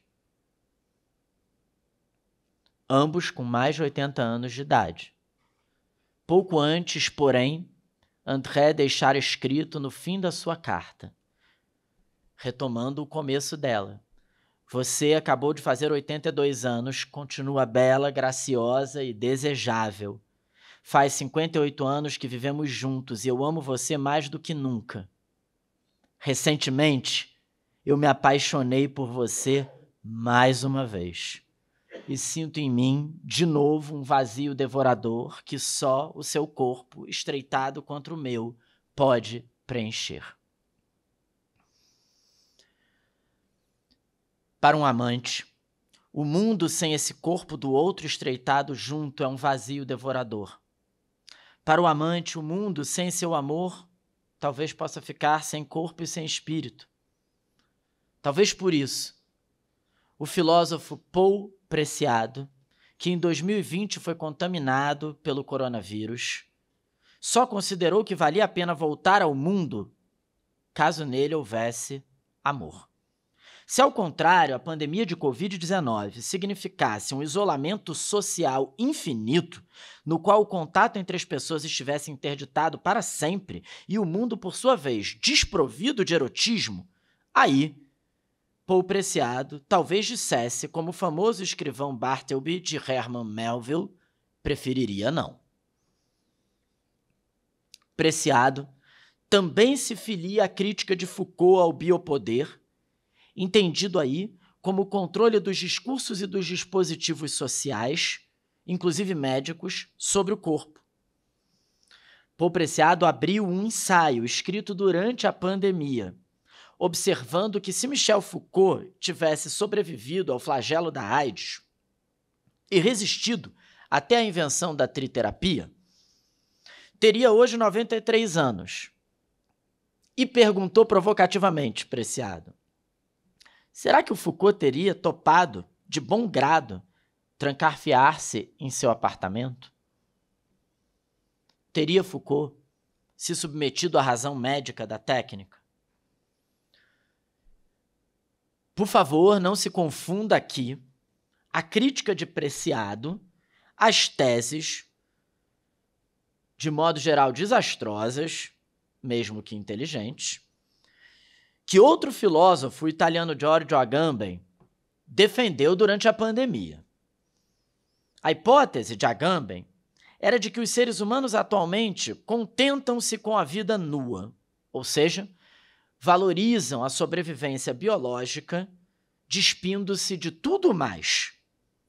Ambos com mais de 80 anos de idade. Pouco antes, porém, André deixara escrito no fim da sua carta, retomando o começo dela. Você acabou de fazer 82 anos, continua bela, graciosa e desejável. Faz 58 anos que vivemos juntos e eu amo você mais do que nunca. Recentemente, eu me apaixonei por você mais uma vez. E sinto em mim, de novo, um vazio devorador que só o seu corpo, estreitado contra o meu, pode preencher. Para um amante, o mundo sem esse corpo do outro estreitado junto é um vazio devorador. Para o amante, o mundo sem seu amor talvez possa ficar sem corpo e sem espírito. Talvez por isso, o filósofo Paul Preciado, que em 2020 foi contaminado pelo coronavírus, só considerou que valia a pena voltar ao mundo caso nele houvesse amor. Se, ao contrário, a pandemia de Covid-19 significasse um isolamento social infinito, no qual o contato entre as pessoas estivesse interditado para sempre e o mundo, por sua vez, desprovido de erotismo, aí Paul Preciado talvez dissesse, como o famoso escrivão Bartleby de Herman Melville, preferiria não. Preciado também se filia à crítica de Foucault ao biopoder, entendido aí como o controle dos discursos e dos dispositivos sociais, inclusive médicos, sobre o corpo. Paul Preciado abriu um ensaio escrito durante a pandemia, observando que se Michel Foucault tivesse sobrevivido ao flagelo da AIDS e resistido até a invenção da triterapia, teria hoje 93 anos. E perguntou provocativamente, Preciado, será que o Foucault teria topado, de bom grado, trancafiar-se em seu apartamento? Teria Foucault se submetido à razão médica da técnica? Por favor, não se confunda aqui a crítica de Preciado às teses, de modo geral desastrosas, mesmo que inteligentes, que outro filósofo, o italiano Giorgio Agamben, defendeu durante a pandemia. A hipótese de Agamben era de que os seres humanos atualmente contentam-se com a vida nua, ou seja, valorizam a sobrevivência biológica, despindo-se de tudo mais.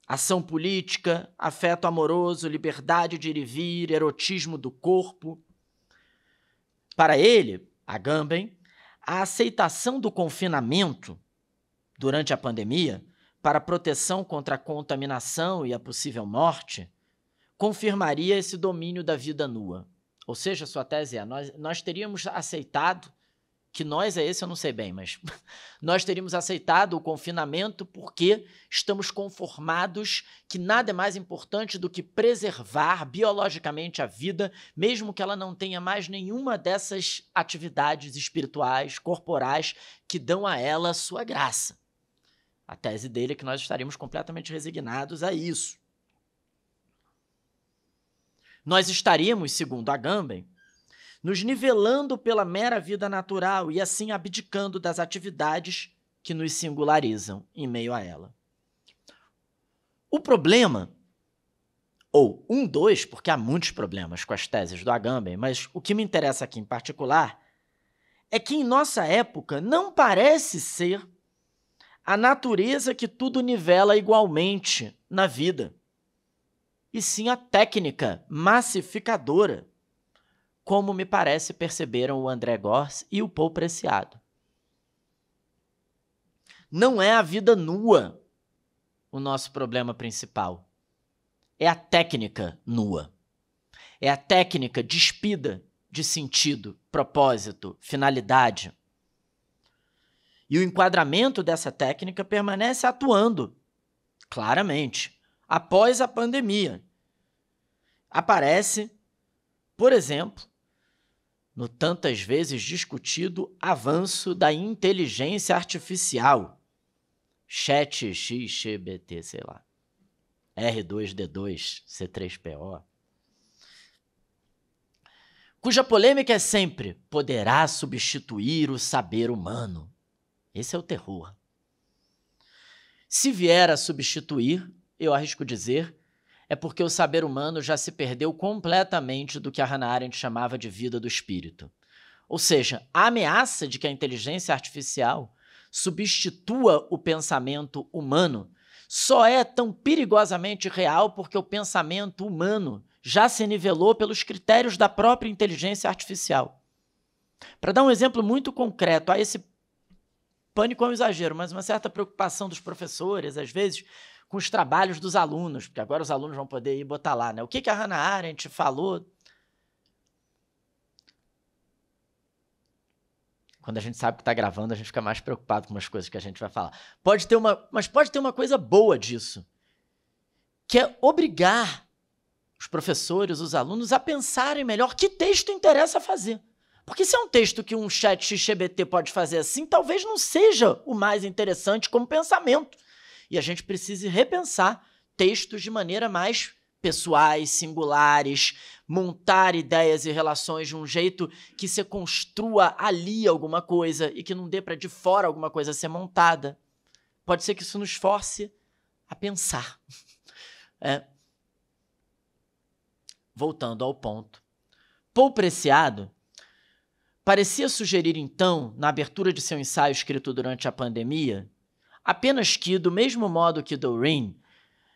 Ação política, afeto amoroso, liberdade de ir e vir, erotismo do corpo. Para ele, Agamben, a aceitação do confinamento durante a pandemia para proteção contra a contaminação e a possível morte confirmaria esse domínio da vida nua. Ou seja, sua tese é, nós teríamos aceitado, que nós é esse eu não sei bem, mas nós teríamos aceitado o confinamento porque estamos conformados que nada é mais importante do que preservar biologicamente a vida, mesmo que ela não tenha mais nenhuma dessas atividades espirituais, corporais, que dão a ela a sua graça. A tese dele é que nós estaríamos completamente resignados a isso. Nós estaríamos, segundo Agamben, nos nivelando pela mera vida natural e assim abdicando das atividades que nos singularizam em meio a ela. O problema, ou porque há muitos problemas com as teses do Agamben, mas o que me interessa aqui em particular é que em nossa época não parece ser a natureza que tudo nivela igualmente na vida, e sim a técnica massificadora, como me parece perceberam o André Gorz e o Paul Preciado. Não é a vida nua o nosso problema principal. É a técnica nua. É a técnica despida de sentido, propósito, finalidade. E o enquadramento dessa técnica permanece atuando, claramente, após a pandemia. Aparece, por exemplo, no tantas vezes discutido avanço da inteligência artificial, ChatGPT, sei lá, R2D2, C3PO, cuja polêmica é sempre: poderá substituir o saber humano. Esse é o terror. Se vier a substituir, eu arrisco dizer, é porque o saber humano já se perdeu completamente do que a Hannah Arendt chamava de vida do espírito. Ou seja, a ameaça de que a inteligência artificial substitua o pensamento humano só é tão perigosamente real porque o pensamento humano já se nivelou pelos critérios da própria inteligência artificial. Para dar um exemplo muito concreto, há esse pânico é um exagero, mas uma certa preocupação dos professores, às vezes, com os trabalhos dos alunos, porque agora os alunos vão poder ir botar lá, né? O que a Hannah Arendt falou? Quando a gente sabe que está gravando, a gente fica mais preocupado com umas coisas que a gente vai falar. Mas pode ter uma coisa boa disso, que é obrigar os professores, os alunos, a pensarem melhor que texto interessa fazer. Porque se é um texto que um ChatGPT pode fazer assim, talvez não seja o mais interessante como pensamento. E a gente precisa repensar textos de maneira mais pessoais, singulares, montar ideias e relações de um jeito que se construa ali alguma coisa e que não dê para de fora alguma coisa ser montada. Pode ser que isso nos force a pensar. Voltando ao ponto. Paul Preciado parecia sugerir, então, na abertura de seu ensaio escrito durante a pandemia, apenas que, do mesmo modo que Doreen,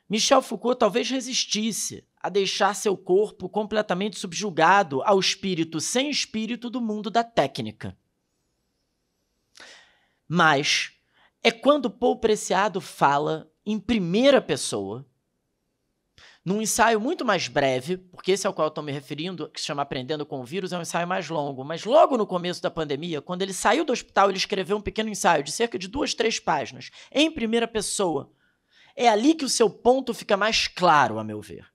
Michel Foucault talvez resistisse a deixar seu corpo completamente subjugado ao espírito sem espírito do mundo da técnica. Mas é quando Paul Preciado fala em primeira pessoa, num ensaio muito mais breve, porque esse ao qual eu estou me referindo, que se chama Aprendendo com o Vírus, é um ensaio mais longo, mas logo no começo da pandemia, quando ele saiu do hospital, ele escreveu um pequeno ensaio de cerca de 2, 3 páginas, em primeira pessoa. É ali que o seu ponto fica mais claro, a meu ver.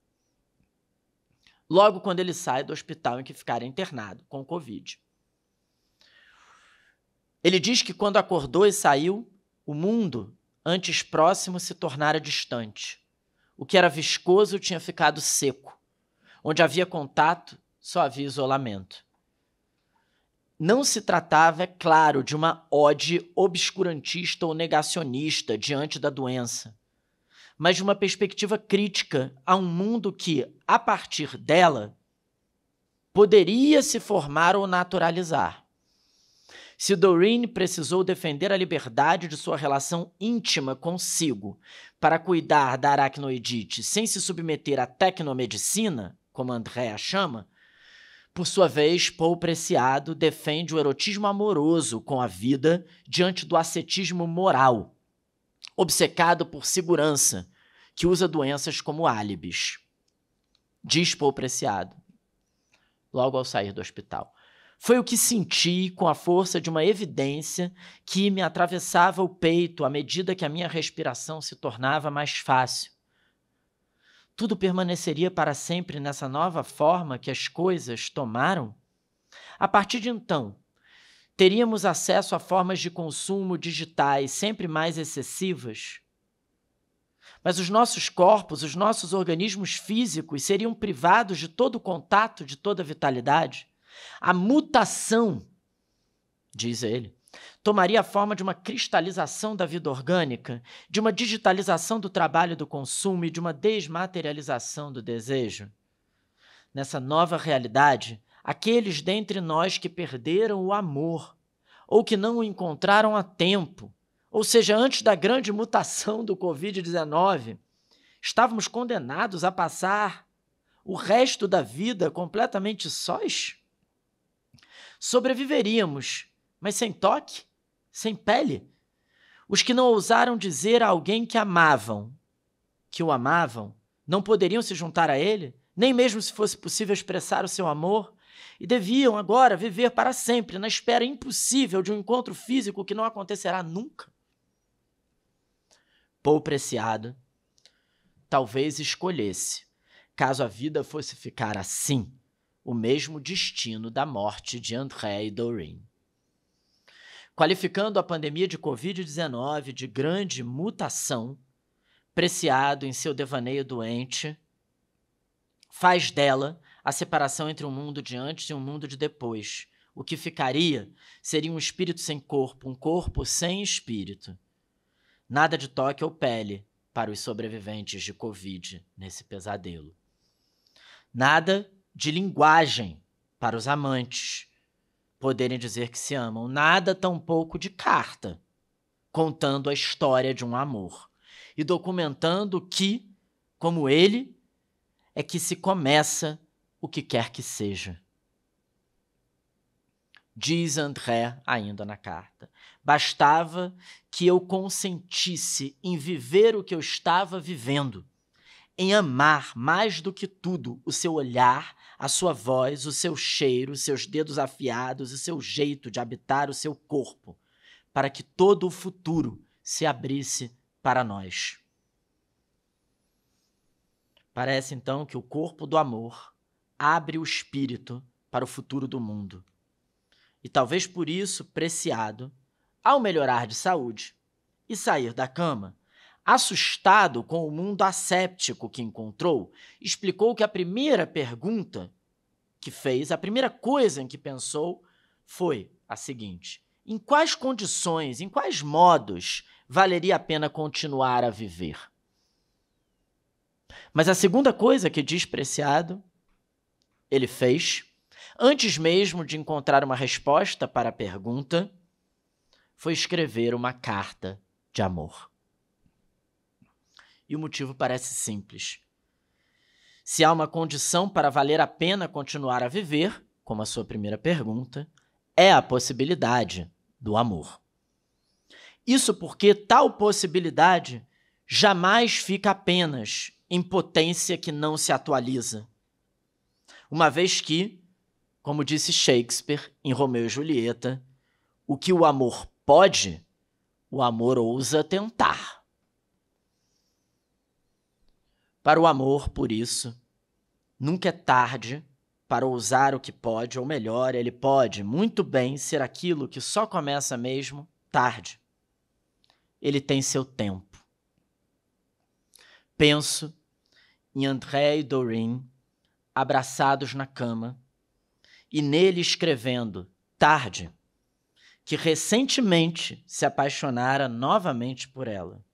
Logo quando ele sai do hospital em que ficara internado com Covid. Ele diz que quando acordou e saiu, o mundo, antes próximo, se tornara distante. O que era viscoso tinha ficado seco. Onde havia contato, só havia isolamento. Não se tratava, é claro, de uma ode obscurantista ou negacionista diante da doença, mas de uma perspectiva crítica a um mundo que, a partir dela, poderia se formar ou naturalizar. Se Doreen precisou defender a liberdade de sua relação íntima consigo para cuidar da aracnoidite sem se submeter à tecnomedicina, como André a chama, por sua vez, Paul Preciado defende o erotismo amoroso com a vida diante do ascetismo moral, obcecado por segurança, que usa doenças como álibis. Diz Paul Preciado, logo ao sair do hospital. Foi o que senti com a força de uma evidência que me atravessava o peito à medida que a minha respiração se tornava mais fácil. Tudo permaneceria para sempre nessa nova forma que as coisas tomaram? A partir de então, teríamos acesso a formas de consumo digitais sempre mais excessivas? Mas os nossos corpos, os nossos organismos físicos seriam privados de todo o contato, de toda a vitalidade? A mutação, diz ele, tomaria a forma de uma cristalização da vida orgânica, de uma digitalização do trabalho e do consumo e de uma desmaterialização do desejo. Nessa nova realidade, aqueles dentre nós que perderam o amor ou que não o encontraram a tempo, ou seja, antes da grande mutação do Covid-19, estávamos condenados a passar o resto da vida completamente sós? Sobreviveríamos, mas sem toque, sem pele. Os que não ousaram dizer a alguém que o amavam, não poderiam se juntar a ele, nem mesmo se fosse possível expressar o seu amor, e deviam agora viver para sempre na espera impossível de um encontro físico que não acontecerá nunca. Paul Preciado talvez escolhesse, caso a vida fosse ficar assim, o mesmo destino da morte de André e Doreen. Qualificando a pandemia de Covid-19 de grande mutação, Preciado, em seu devaneio doente, faz dela a separação entre um mundo de antes e um mundo de depois. O que ficaria seria um espírito sem corpo, um corpo sem espírito. Nada de toque ou pele para os sobreviventes de Covid nesse pesadelo. Nada de linguagem para os amantes poderem dizer que se amam. Nada tampouco de carta, contando a história de um amor e documentando que, como ele, é que se começa o que quer que seja. Diz André ainda na carta: bastava que eu consentisse em viver o que eu estava vivendo, em amar mais do que tudo o seu olhar, a sua voz, o seu cheiro, os seus dedos afiados, o seu jeito de habitar o seu corpo, para que todo o futuro se abrisse para nós. Parece então que o corpo do amor abre o espírito para o futuro do mundo. E talvez por isso, Preciado, ao melhorar de saúde e sair da cama, assustado com o mundo asséptico que encontrou, explicou que a primeira pergunta que fez, a primeira coisa em que pensou, foi a seguinte: em quais condições, em quais modos valeria a pena continuar a viver? Mas a segunda coisa que diz Preciado, ele fez, antes mesmo de encontrar uma resposta para a pergunta, foi escrever uma carta de amor. E o motivo parece simples. Se há uma condição para valer a pena continuar a viver, como a sua primeira pergunta, é a possibilidade do amor. Isso porque tal possibilidade jamais fica apenas em potência que não se atualiza. Uma vez que, como disse Shakespeare em Romeu e Julieta, o que o amor pode, o amor ousa tentar. Para o amor, por isso, nunca é tarde para ousar o que pode, ou melhor, ele pode muito bem ser aquilo que só começa mesmo tarde. Ele tem seu tempo. Penso em André e Doreen abraçados na cama e nele escrevendo, tarde, que recentemente se apaixonara novamente por ela.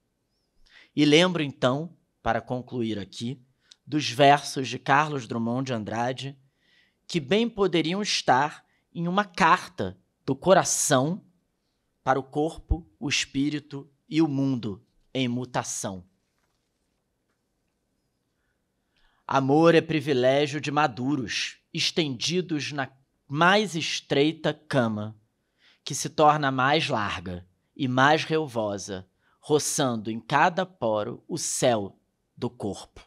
E lembro então, para concluir aqui, dos versos de Carlos Drummond de Andrade, que bem poderiam estar em uma carta do coração para o corpo, o espírito e o mundo em mutação. Amor é privilégio de maduros, estendidos na mais estreita cama, que se torna mais larga e mais relvosa, roçando em cada poro o céu do corpo.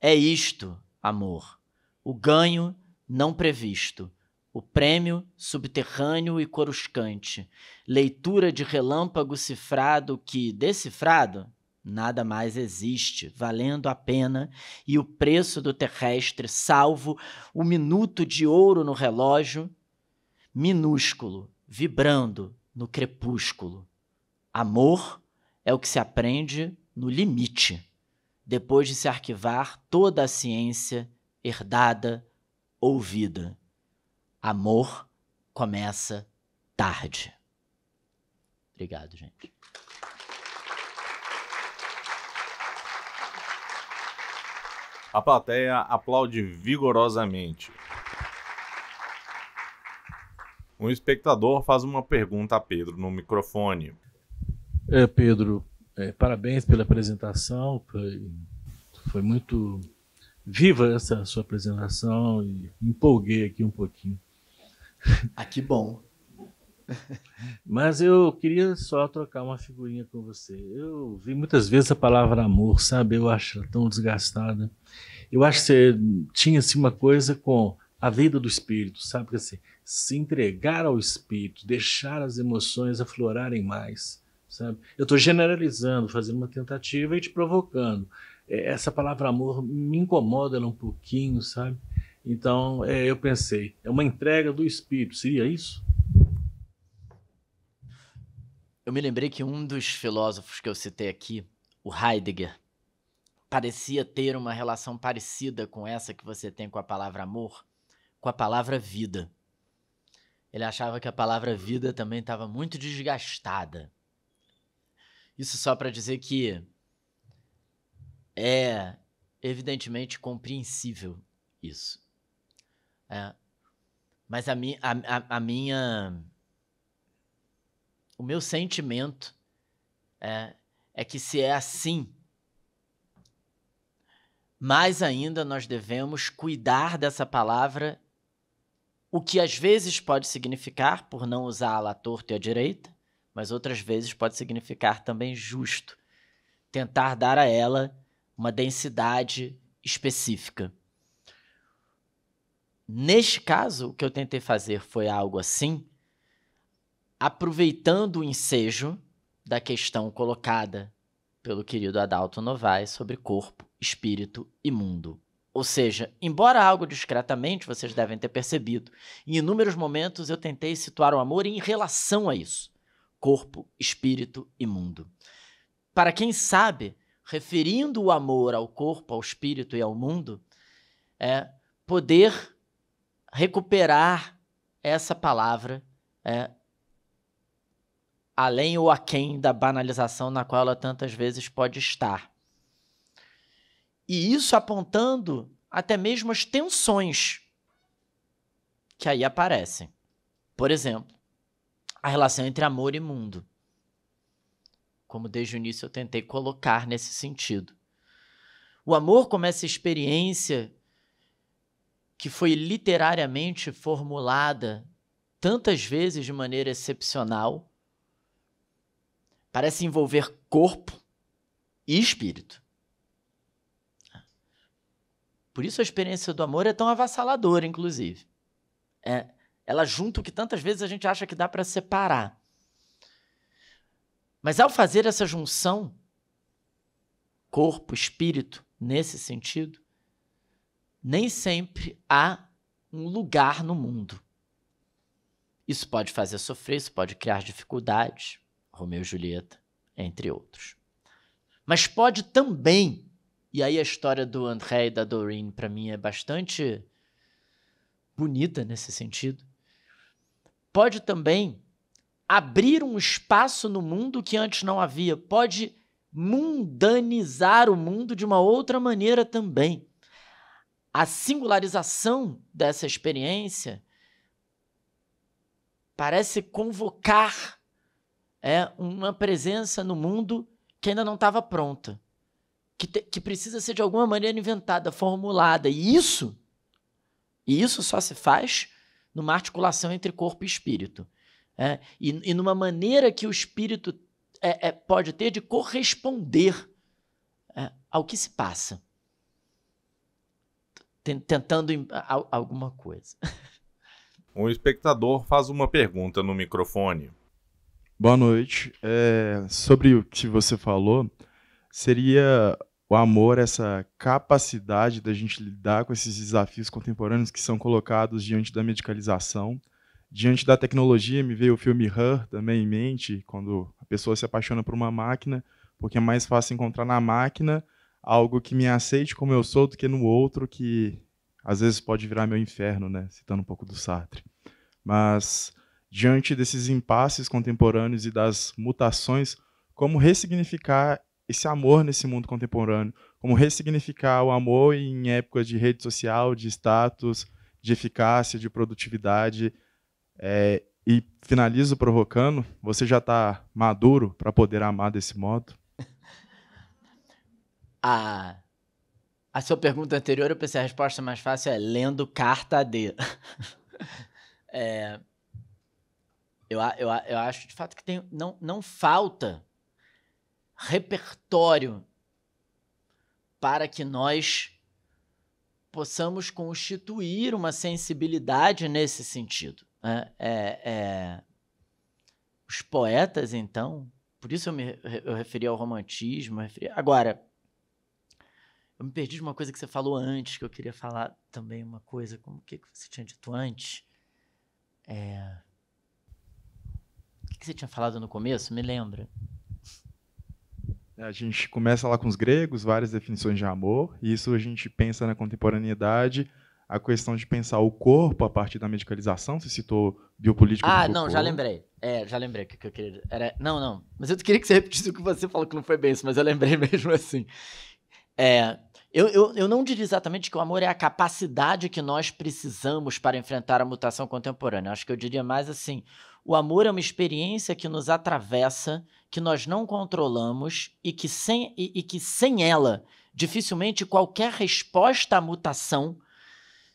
É isto, amor, o ganho não previsto, o prêmio subterrâneo e coruscante, leitura de relâmpago cifrado que, decifrado, nada mais existe, valendo a pena, e o preço do terrestre, salvo o minuto de ouro no relógio, minúsculo, vibrando no crepúsculo. Amor é o que se aprende no limite, depois de se arquivar toda a ciência herdada, ouvida. Amor começa tarde. Obrigado, gente. A plateia aplaude vigorosamente. Um espectador faz uma pergunta a Pedro no microfone. Pedro, parabéns pela apresentação. Foi muito viva essa sua apresentação e me empolguei aqui um pouquinho. Ah, que bom. Mas eu queria só trocar uma figurinha com você. Eu vi muitas vezes a palavra amor, sabe? Eu acho ela tão desgastada. Eu acho que você tinha assim, uma coisa com a vida do espírito, sabe? Porque, assim, se entregar ao espírito, deixar as emoções aflorarem mais, sabe? Eu estou generalizando, fazendo uma tentativa e te provocando. Essa palavra amor me incomoda ela um pouquinho, sabe? Então, eu pensei, é uma entrega do espírito, seria isso? Eu me lembrei que um dos filósofos que eu citei aqui, o Heidegger, parecia ter uma relação parecida com essa que você tem com a palavra amor, com a palavra vida. Ele achava que a palavra vida também estava muito desgastada. Isso só para dizer que é evidentemente compreensível isso. Mas o meu sentimento é que se é assim, mais ainda nós devemos cuidar dessa palavra, o que às vezes pode significar, por não usá-la à torto e à direita, mas outras vezes pode significar também justo. Tentar dar a ela uma densidade específica. Neste caso, o que eu tentei fazer foi algo assim, aproveitando o ensejo da questão colocada pelo querido Adalto Novaes sobre corpo, espírito e mundo. Ou seja, embora algo discretamente, vocês devem ter percebido, em inúmeros momentos eu tentei situar o amor em relação a isso. Corpo, espírito e mundo. Para quem sabe, referindo o amor ao corpo, ao espírito e ao mundo, poder recuperar essa palavra além ou aquém da banalização na qual ela tantas vezes pode estar. E isso apontando até mesmo as tensões que aí aparecem. Por exemplo, a relação entre amor e mundo. Como desde o início eu tentei colocar nesse sentido. O amor como essa experiência que foi literariamente formulada tantas vezes de maneira excepcional, parece envolver corpo e espírito. Por isso a experiência do amor é tão avassaladora, inclusive. Ela junta o que tantas vezes a gente acha que dá para separar. Mas ao fazer essa junção, corpo, espírito, nesse sentido, nem sempre há um lugar no mundo. Isso pode fazer sofrer, isso pode criar dificuldades, Romeu e Julieta, entre outros. Mas pode também, e aí a história do André e da Doreen, para mim, é bastante bonita nesse sentido, pode também abrir um espaço no mundo que antes não havia, pode mundanizar o mundo de uma outra maneira também. A singularização dessa experiência parece convocar uma presença no mundo que ainda não estava pronta, que precisa ser de alguma maneira inventada, formulada. E isso só se faz numa articulação entre corpo e espírito. E numa maneira que o espírito pode ter de corresponder ao que se passa. Tentando alguma coisa. Um espectador faz uma pergunta no microfone. Boa noite. Sobre o que você falou, seria o amor essa capacidade da gente lidar com esses desafios contemporâneos que são colocados diante da medicalização, diante da tecnologia. Me veio o filme Her também em mente, quando a pessoa se apaixona por uma máquina, porque é mais fácil encontrar na máquina algo que me aceite como eu sou do que no outro, que às vezes pode virar meu inferno, né? Citando um pouco do Sartre. mas diante desses impasses contemporâneos e das mutações, como ressignificar esse amor nesse mundo contemporâneo, como ressignificar o amor em épocas de rede social, de status, de eficácia, de produtividade. E finalizo provocando, você já está maduro para poder amar desse modo? A sua pergunta anterior, eu pensei a resposta mais fácil é lendo carta D. Eu acho, de fato, que não falta repertório para que nós possamos constituir uma sensibilidade nesse sentido. Os poetas, então, por isso eu referi ao romantismo. Agora, eu me perdi de uma coisa que você falou antes, que eu queria falar também uma coisa, como o que você tinha dito antes? O que você tinha falado no começo? Me lembra. A gente começa lá com os gregos, várias definições de amor, e isso a gente pensa na contemporaneidade, a questão de pensar o corpo a partir da medicalização, você citou biopolítico do Foucault. Não, já lembrei. Já lembrei o que eu queria... Não, mas eu queria que você repetisse o que você falou, que não foi bem isso, mas eu lembrei mesmo assim. Eu não diria exatamente que o amor é a capacidade que nós precisamos para enfrentar a mutação contemporânea. Acho que eu diria mais assim, o amor é uma experiência que nos atravessa, que nós não controlamos e que sem ela, dificilmente qualquer resposta à mutação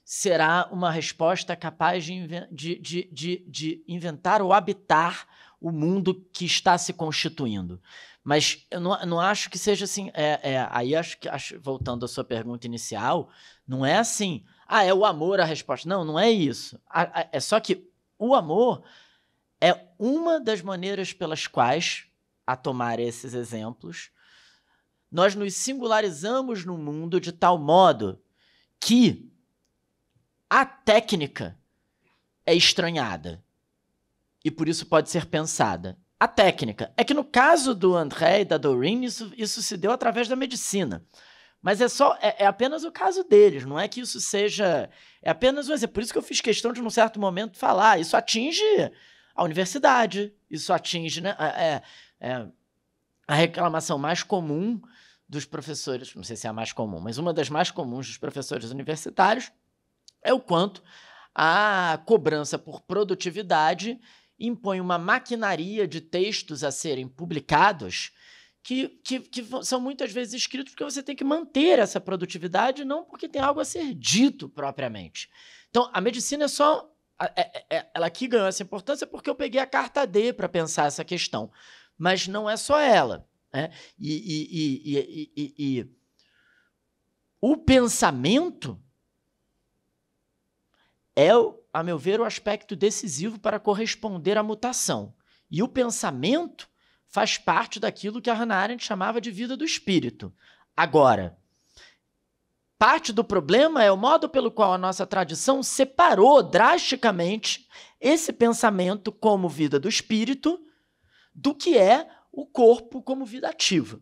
será uma resposta capaz de inventar ou habitar o mundo que está se constituindo. Mas eu não acho que seja assim. Aí voltando à sua pergunta inicial, não é assim, é o amor a resposta. Não é isso. É só que o amor é uma das maneiras pelas quais, a tomar esses exemplos, nós nos singularizamos no mundo de tal modo que a técnica é estranhada e por isso pode ser pensada. A técnica é que no caso do André e da Doreen, isso se deu através da medicina. Mas é apenas o caso deles, não é que isso seja... É apenas um exemplo. Por isso que eu fiz questão de, num certo momento, falar. Isso atinge a universidade, isso atinge... Né, a reclamação mais comum dos professores, não sei se é a mais comum, mas uma das mais comuns dos professores universitários é o quanto a cobrança por produtividade impõe uma maquinaria de textos a serem publicados que são muitas vezes escritos porque você tem que manter essa produtividade, não porque tem algo a ser dito propriamente. Então, a medicina é só... ela aqui ganhou essa importância porque eu peguei a carta D para pensar essa questão. Mas não é só ela. Né? O pensamento é, a meu ver, o aspecto decisivo para corresponder à mutação. E o pensamento faz parte daquilo que a Hannah Arendt chamava de vida do espírito. Agora, parte do problema é o modo pelo qual a nossa tradição separou drasticamente esse pensamento como vida do espírito do que é o corpo como vida ativa.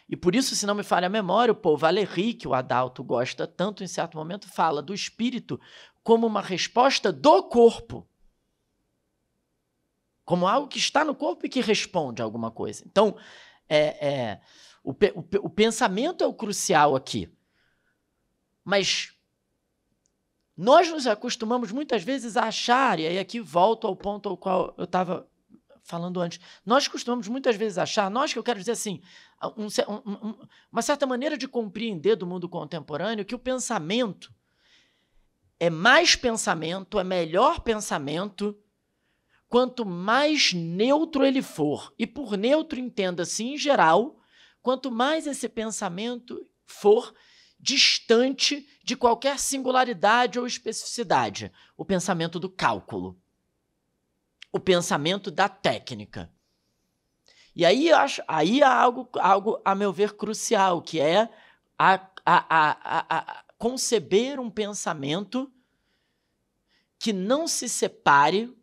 E por isso, se não me falha a memória, o Paul Valéry, que o Adalto gosta tanto, em certo momento, fala do espírito como uma resposta do corpo. Como algo que está no corpo e que responde a alguma coisa. Então, o pensamento é o crucial aqui. Mas nós nos acostumamos muitas vezes a achar, e aí aqui volto ao ponto ao qual eu estava falando antes, nós costumamos muitas vezes achar, que eu quero dizer assim, uma certa maneira de compreender do mundo contemporâneo que o pensamento é mais pensamento, é melhor pensamento, quanto mais neutro ele for. E por neutro entenda-se, em geral, quanto mais esse pensamento for distante de qualquer singularidade ou especificidade. O pensamento do cálculo. O pensamento da técnica. E aí há algo, a meu ver, crucial, que é conceber um pensamento que não se separe,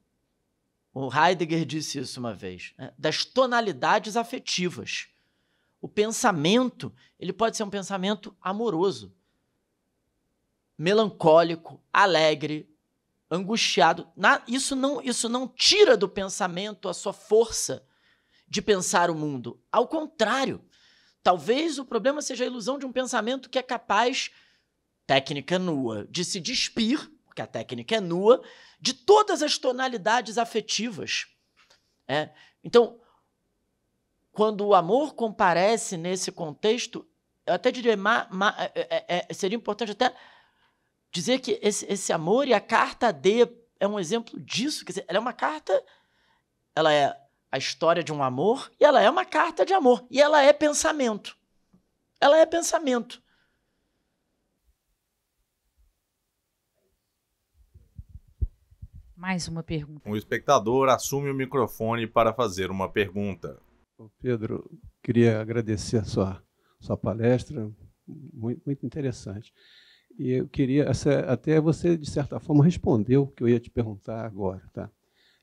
o Heidegger disse isso uma vez, né, das tonalidades afetivas. O pensamento, ele pode ser um pensamento amoroso, melancólico, alegre, angustiado. Isso não tira do pensamento a sua força de pensar o mundo. Ao contrário, talvez o problema seja a ilusão de um pensamento que é capaz, técnica nua, de se despir, porque a técnica é nua, de todas as tonalidades afetivas. Então, quando o amor comparece nesse contexto, eu até diria, seria importante até dizer que esse amor, e a carta D é um exemplo disso. Quer dizer, ela é uma carta, ela é a história de um amor, e ela é uma carta de amor, e ela é pensamento. Ela é pensamento. Mais uma pergunta. Um espectador assume o microfone para fazer uma pergunta. Pedro, queria agradecer a sua palestra, muito interessante. E eu queria, até você, de certa forma, respondeu o que eu ia te perguntar agora. Tá?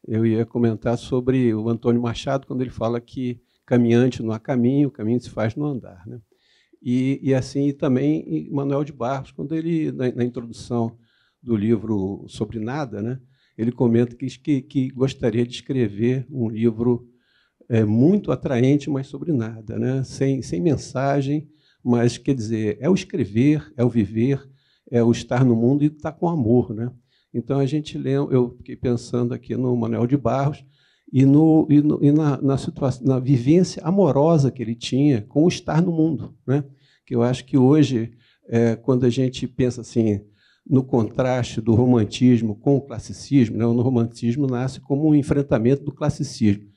Eu ia comentar sobre o Antônio Machado, quando ele fala que caminhante não há caminho, o caminho se faz no andar. Né? E assim também Manuel de Barros, quando ele, na introdução do livro Sobre Nada, né, ele comenta que gostaria de escrever um livro muito atraente, mas sobre nada, né? Sem mensagem, mas, quer dizer, é o escrever, é o viver, é o estar no mundo e estar com amor. Né? Então, a gente lembra, eu fiquei pensando aqui no Manuel de Barros e na situação, na vivência amorosa que ele tinha com o estar no mundo. Né? Que eu acho que hoje, quando a gente pensa assim, no contraste do romantismo com o classicismo, né? O romantismo nasce como um enfrentamento do classicismo.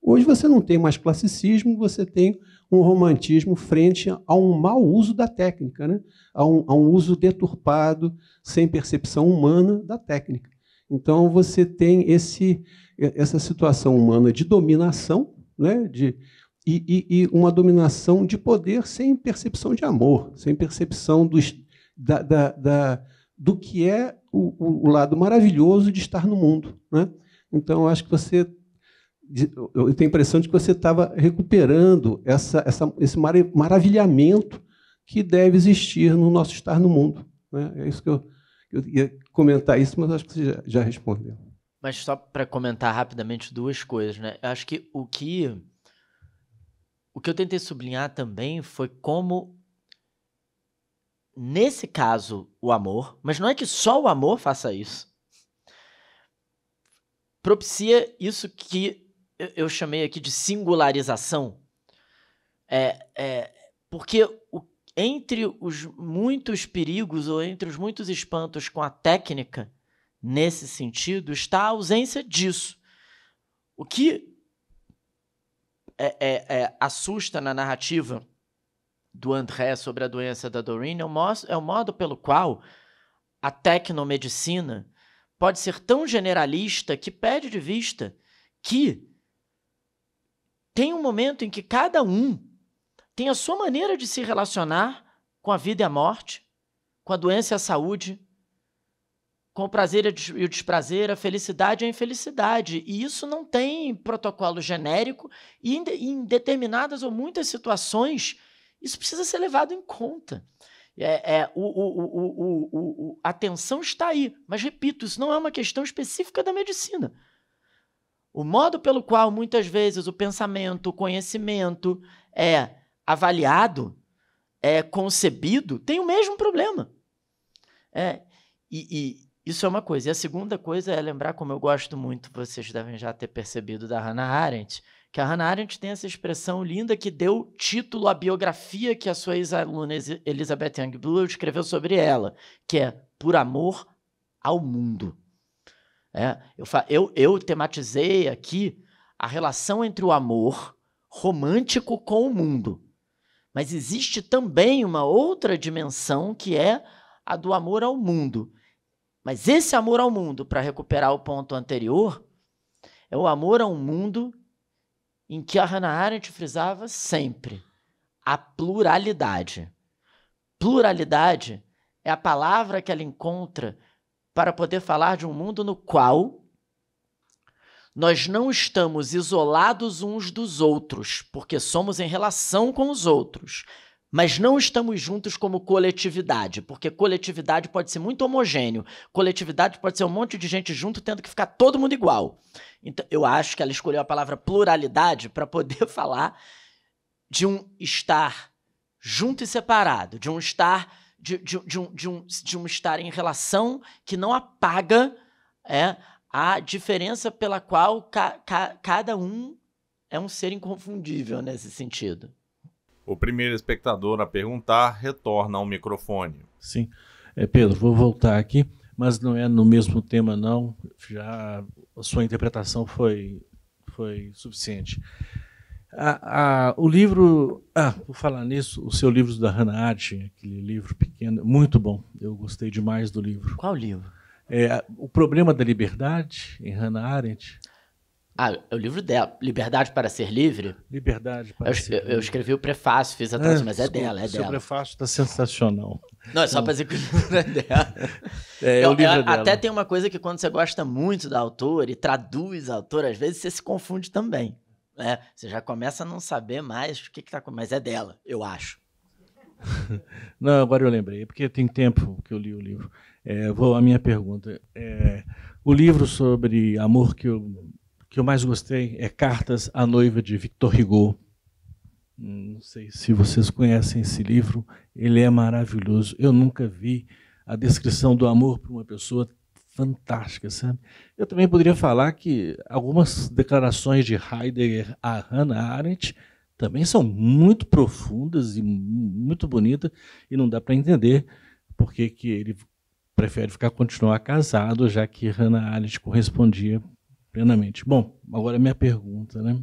Hoje você não tem mais classicismo, você tem um romantismo frente a um mau uso da técnica, né? a um uso deturpado, sem percepção humana da técnica. Então, você tem essa situação humana de dominação, né? E uma dominação de poder sem percepção de amor, sem percepção do que é o lado maravilhoso de estar no mundo. Né? Então, eu acho que eu tenho a impressão de que você estava recuperando esse maravilhamento que deve existir no nosso estar no mundo. Né? É isso que eu ia comentar isso, mas acho que você já respondeu. Mas só para comentar rapidamente duas coisas, né? Eu acho que o que eu tentei sublinhar também foi como, nesse caso, o amor, mas não é que só o amor faça isso, propicia isso que eu chamei aqui de singularização, porque entre os muitos perigos ou entre os muitos espantos com a técnica, nesse sentido, está a ausência disso. O que assusta na narrativa do André sobre a doença da Doreen é o modo pelo qual a tecnomedicina pode ser tão generalista que perde de vista que tem um momento em que cada um tem a sua maneira de se relacionar com a vida e a morte, com a doença e a saúde, com o prazer e o desprazer, a felicidade e a infelicidade. E isso não tem protocolo genérico e em determinadas ou muitas situações isso precisa ser levado em conta. A atenção está aí, mas, repito, isso não é uma questão específica da medicina. O modo pelo qual, muitas vezes, o pensamento, o conhecimento é avaliado, é concebido, tem o mesmo problema. E isso é uma coisa. E a segunda coisa é lembrar, como eu gosto muito, vocês devem já ter percebido, da Hannah Arendt, que a Hannah Arendt tem essa expressão linda que deu título à biografia que a sua ex-aluna Elizabeth Youngblood escreveu sobre ela, que é Por Amor ao Mundo. Eu tematizei aqui a relação entre o amor romântico com o mundo. Mas existe também uma outra dimensão que é a do amor ao mundo. Mas esse amor ao mundo, para recuperar o ponto anterior, é o amor a um mundo em que a Hannah Arendt frisava sempre a pluralidade. Pluralidade é a palavra que ela encontra para poder falar de um mundo no qual nós não estamos isolados uns dos outros, porque somos em relação com os outros, mas não estamos juntos como coletividade, porque coletividade pode ser muito homogêneo, coletividade pode ser um monte de gente junto tendo que ficar todo mundo igual. Então, eu acho que ela escolheu a palavra pluralidade para poder falar de um estar junto e separado, de um estar, de um estar em relação que não apaga a diferença pela qual cada um é um ser inconfundível nesse sentido. O primeiro espectador a perguntar retorna ao microfone. Sim. Pedro, vou voltar aqui, mas não é no mesmo tema, não. Já a sua interpretação foi suficiente. O livro... vou falar nisso, o seu livro da Hannah Arendt, aquele livro pequeno, muito bom. Eu gostei demais do livro. Qual livro? O Problema da Liberdade, em Hannah Arendt. É o livro dela, Liberdade para Ser Livre? Liberdade para Ser Livre. Eu escrevi o prefácio, fiz a tradução, mas desculpa, é dela. Seu prefácio está sensacional. Não, é só para dizer que o livro é dela. O livro é dela. Até tem uma coisa que quando você gosta muito da autora e traduz a autora, às vezes você se confunde também. Né? Você já começa a não saber mais o que está acontecendo, mas é dela, eu acho. Não, agora eu lembrei, porque tem tempo que eu li o livro. A minha pergunta. O livro sobre amor que eu mais gostei é Cartas à Noiva, de Victor Hugo. Não sei se vocês conhecem esse livro, ele é maravilhoso. Eu nunca vi a descrição do amor para uma pessoa fantástica, sabe? Eu também poderia falar que algumas declarações de Heidegger a Hannah Arendt também são muito profundas e muito bonitas, e não dá para entender por que ele prefere continuar casado, já que Hannah Arendt correspondia plenamente. Bom, agora a minha pergunta, né?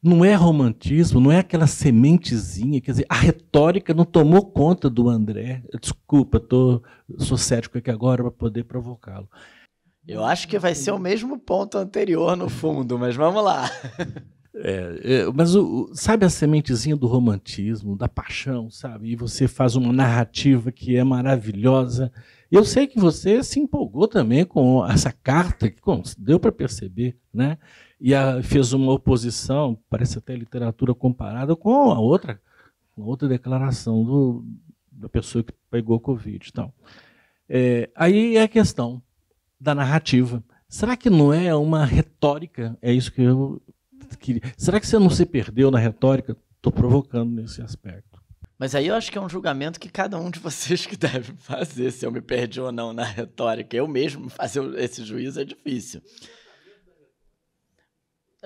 Não é romantismo, não é aquela sementezinha, quer dizer, a retórica não tomou conta do André. Desculpa, sou cético aqui agora para poder provocá-lo. Eu acho que vai ser o mesmo ponto anterior no fundo, mas vamos lá. Mas sabe a sementezinha do romantismo, da paixão, sabe? E você faz uma narrativa que é maravilhosa. Eu sei que você se empolgou também com essa carta, que deu para perceber, né? E fez uma oposição, parece até literatura comparada, com a outra declaração da pessoa que pegou Covid. Então, aí é a questão da narrativa. Será que não é uma retórica? É isso que eu queria. Será que você não se perdeu na retórica? Estou provocando nesse aspecto. Mas aí eu acho que é um julgamento que cada um de vocês que deve fazer, se eu me perdi ou não na retórica. Eu mesmo fazer esse juízo é difícil.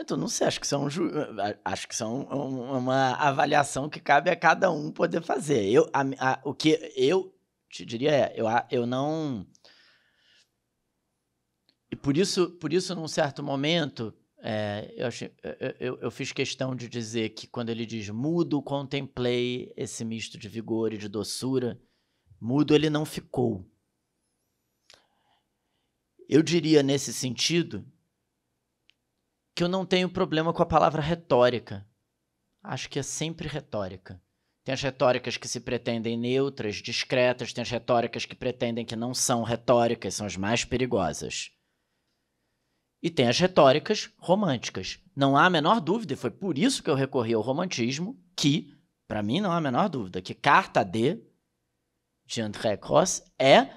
Então, não sei, acho que isso é uma avaliação que cabe a cada um poder fazer. O que eu te diria eu não... E por isso, num certo momento, eu fiz questão de dizer que quando ele diz mudo, contemplei esse misto de vigor e de doçura, mudo ele não ficou. Eu diria nesse sentido que eu não tenho problema com a palavra retórica. Acho que é sempre retórica. Tem as retóricas que se pretendem neutras, discretas, tem as retóricas que pretendem que não são retóricas, são as mais perigosas. E tem as retóricas românticas. Não há a menor dúvida, e foi por isso que eu recorri ao romantismo, que, para mim, não há a menor dúvida, que Carta de André Gross é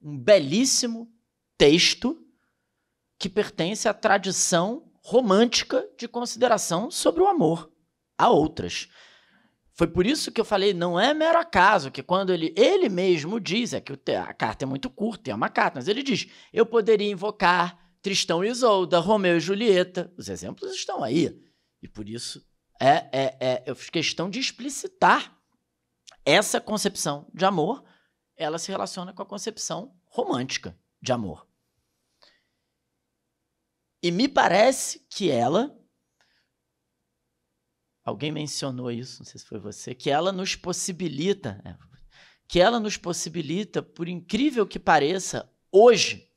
um belíssimo texto que pertence à tradição romântica de consideração sobre o amor a outras. Foi por isso que eu falei, não é mero acaso, que quando ele mesmo diz, que a carta é muito curta, é uma carta, mas ele diz, eu poderia invocar Tristão e Isolda, Romeu e Julieta, os exemplos estão aí. E por isso eu fiz questão de explicitar essa concepção de amor, ela se relaciona com a concepção romântica de amor. E me parece que alguém mencionou isso, não sei se foi você, que ela nos possibilita, por incrível que pareça, hoje,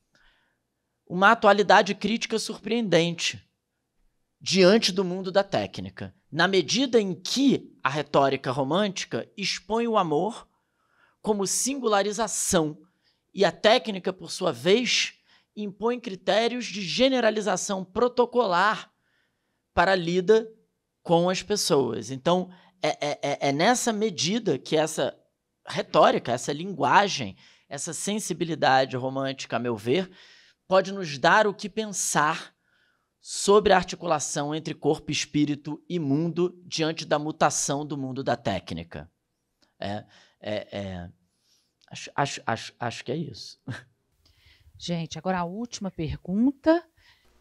uma atualidade crítica surpreendente diante do mundo da técnica, na medida em que a retórica romântica expõe o amor como singularização e a técnica, por sua vez, impõe critérios de generalização protocolar para a lida com as pessoas. Então, é nessa medida que essa retórica, essa linguagem, essa sensibilidade romântica, a meu ver, pode nos dar o que pensar sobre a articulação entre corpo, espírito e mundo diante da mutação do mundo da técnica. Acho que é isso. Gente, agora a última pergunta.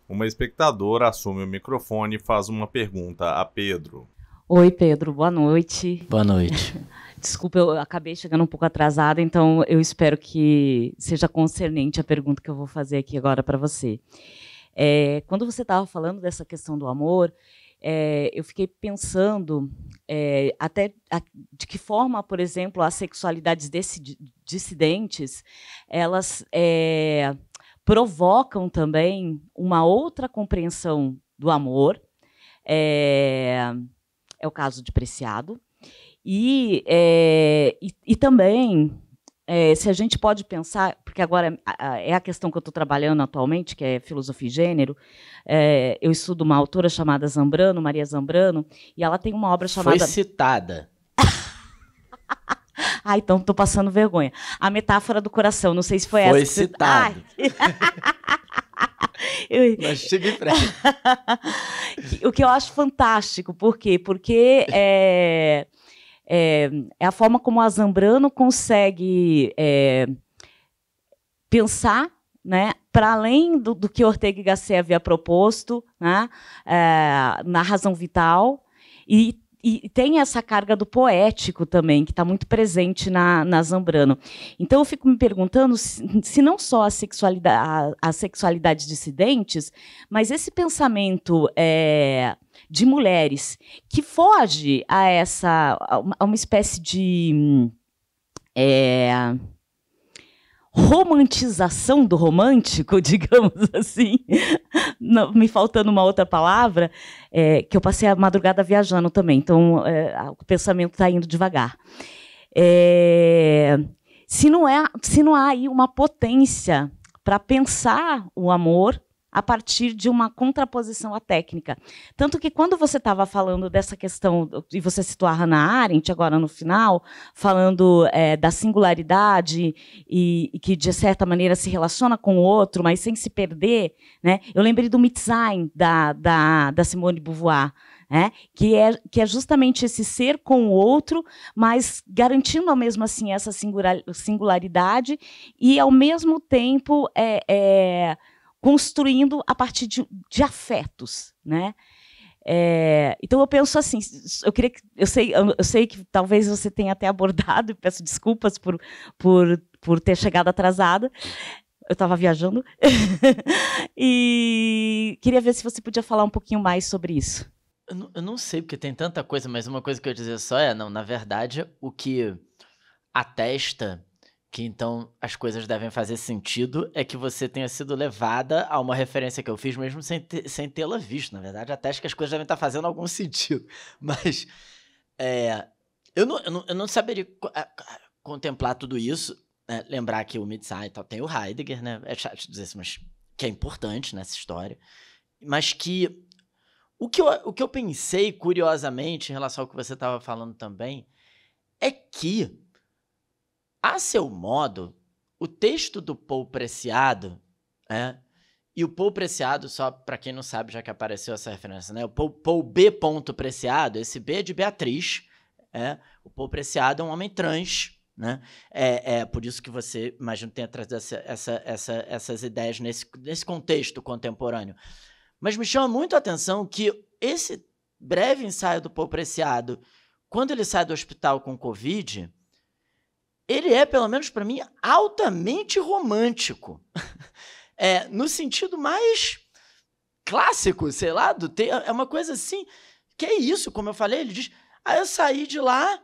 Uma espectadora assume o microfone e faz uma pergunta a Pedro. Oi, Pedro, boa noite. Boa noite. Desculpa, eu acabei chegando um pouco atrasada, então eu espero que seja concernente a pergunta que eu vou fazer aqui agora para você. Quando você estava falando dessa questão do amor, eu fiquei pensando até de que forma, por exemplo, as sexualidades dissidentes, elas provocam também uma outra compreensão do amor. É o caso de Preciado. E também, se a gente pode pensar, porque agora é a questão que eu estou trabalhando atualmente, que é filosofia e gênero, eu estudo uma autora chamada Zambrano, Maria Zambrano, e ela tem uma obra chamada... Foi citada. Então estou passando vergonha. A Metáfora do Coração, não sei se foi essa. Foi citado. Mas cheguei pra O que eu acho fantástico, por quê? Porque é a forma como a Zambrano consegue pensar, né, para além do que Ortega y Gasset havia proposto, né, na razão vital, e tem essa carga do poético também, que está muito presente na Zambrano. Então, eu fico me perguntando se não só as sexualidades dissidentes, mas esse pensamento de mulheres que foge a uma espécie de romantização do romântico, digamos assim, não, me faltando uma outra palavra, que eu passei a madrugada viajando também, então o pensamento está indo devagar. Se não há aí uma potência para pensar o amor a partir de uma contraposição à técnica. Tanto que, quando você estava falando dessa questão, e você citou a Hannah Arendt, agora no final, falando da singularidade e que, de certa maneira, se relaciona com o outro, mas sem se perder, né? Eu lembrei do Mitsein, da Simone de Beauvoir, que é justamente esse ser com o outro, mas garantindo, ao mesmo assim, essa singularidade e, ao mesmo tempo, construindo a partir de afetos, né? Então eu penso assim, eu sei que talvez você tenha até abordado, e peço desculpas por ter chegado atrasada. Eu estava viajando e queria ver se você podia falar um pouquinho mais sobre isso. Eu não sei, porque tem tanta coisa, mas uma coisa que eu ia dizer só na verdade, o que atesta que então as coisas devem fazer sentido é que você tenha sido levada a uma referência que eu fiz, mesmo sem tê-la visto. Na verdade, até acho que as coisas devem estar fazendo algum sentido. Mas eu não saberia contemplar tudo isso, né? Lembrar que o Mitsein e tal, tem o Heidegger, né? É chato dizer isso, mas que é importante nessa história. Mas que o que eu pensei, curiosamente, em relação ao que você estava falando também, é que, a seu modo, o texto do Paul Preciado, e o Paul Preciado, só para quem não sabe, já que apareceu essa referência, né? O Paul B. Preciado, esse B é de Beatriz, o Paul Preciado é um homem trans, né? Por isso que você, imagino, tenha trazido essas ideias nesse contexto contemporâneo. Mas me chama muito a atenção que esse breve ensaio do Paul Preciado, quando ele sai do hospital com Covid, ele é, pelo menos para mim, altamente romântico. No sentido mais clássico, sei lá, é uma coisa assim, que é isso, como eu falei, ele diz, eu saí de lá,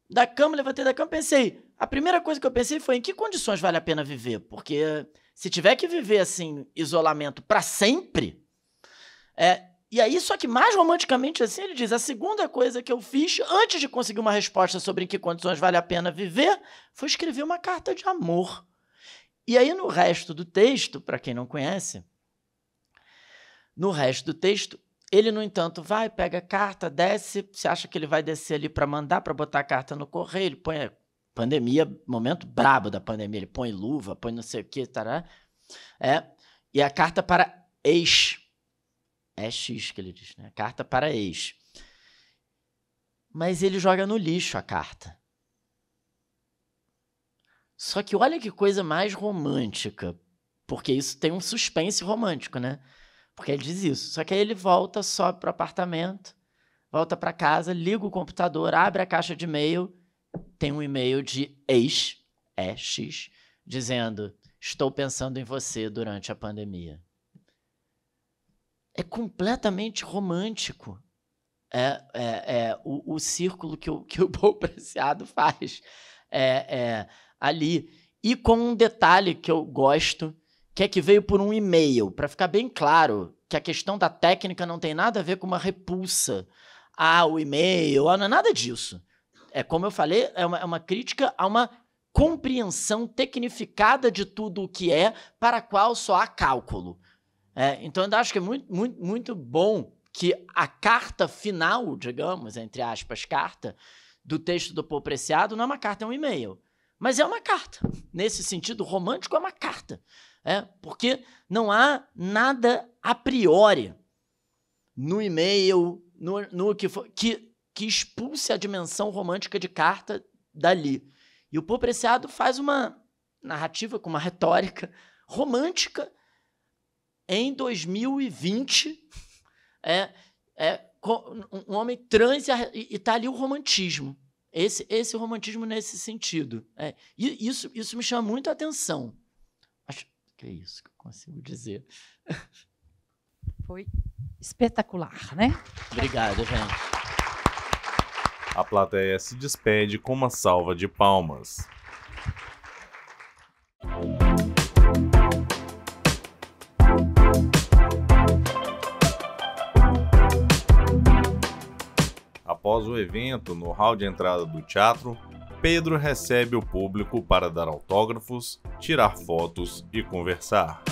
da cama, levantei da cama, pensei, a primeira coisa que eu pensei foi em que condições vale a pena viver, porque se tiver que viver, assim, isolamento para sempre, e aí, só que mais romanticamente assim, ele diz, a segunda coisa que eu fiz, antes de conseguir uma resposta sobre em que condições vale a pena viver, foi escrever uma carta de amor. E aí, no resto do texto, para quem não conhece, no resto do texto, Ele, no entanto, vai, pega a carta, desce, você acha que ele vai descer ali para mandar, para botar a carta no correio, ele põe pandemia, momento brabo da pandemia, ele põe luva, põe não sei o que, tará, e a carta para ex, é X que ele diz, né? Carta para ex. Mas ele joga no lixo a carta. Só que olha que coisa mais romântica, porque isso tem um suspense romântico, né? Porque ele diz isso. Só que aí ele volta, sobe para o apartamento, volta para casa, liga o computador, abre a caixa de e-mail, tem um e-mail de ex, X, dizendo: estou pensando em você durante a pandemia. É completamente romântico. O círculo que o Paul Preciado faz ali. E com um detalhe que eu gosto, que é que veio por um e-mail, para ficar bem claro que a questão da técnica não tem nada a ver com uma repulsa ao e-mail, não é nada disso. É como eu falei, é uma crítica a uma compreensão tecnificada de tudo o que para a qual só há cálculo. Então, eu acho que é muito, muito, muito bom que a carta final, digamos, entre aspas, carta, do texto do Paul Preciado não é uma carta, é um e-mail. Mas é uma carta. Nesse sentido romântico, é uma carta. Porque não há nada a priori no e-mail, no que for, que expulse a dimensão romântica de carta dali. E o Paul Preciado faz uma narrativa com uma retórica romântica em 2020, um homem trans e está ali o romantismo. Esse romantismo nesse sentido. E isso me chama muito a atenção. Acho que é isso que eu consigo dizer. Foi espetacular, né? Obrigado, gente. A plateia se despede com uma salva de palmas. Após o evento, no hall de entrada do teatro, Pedro recebe o público para dar autógrafos, tirar fotos e conversar.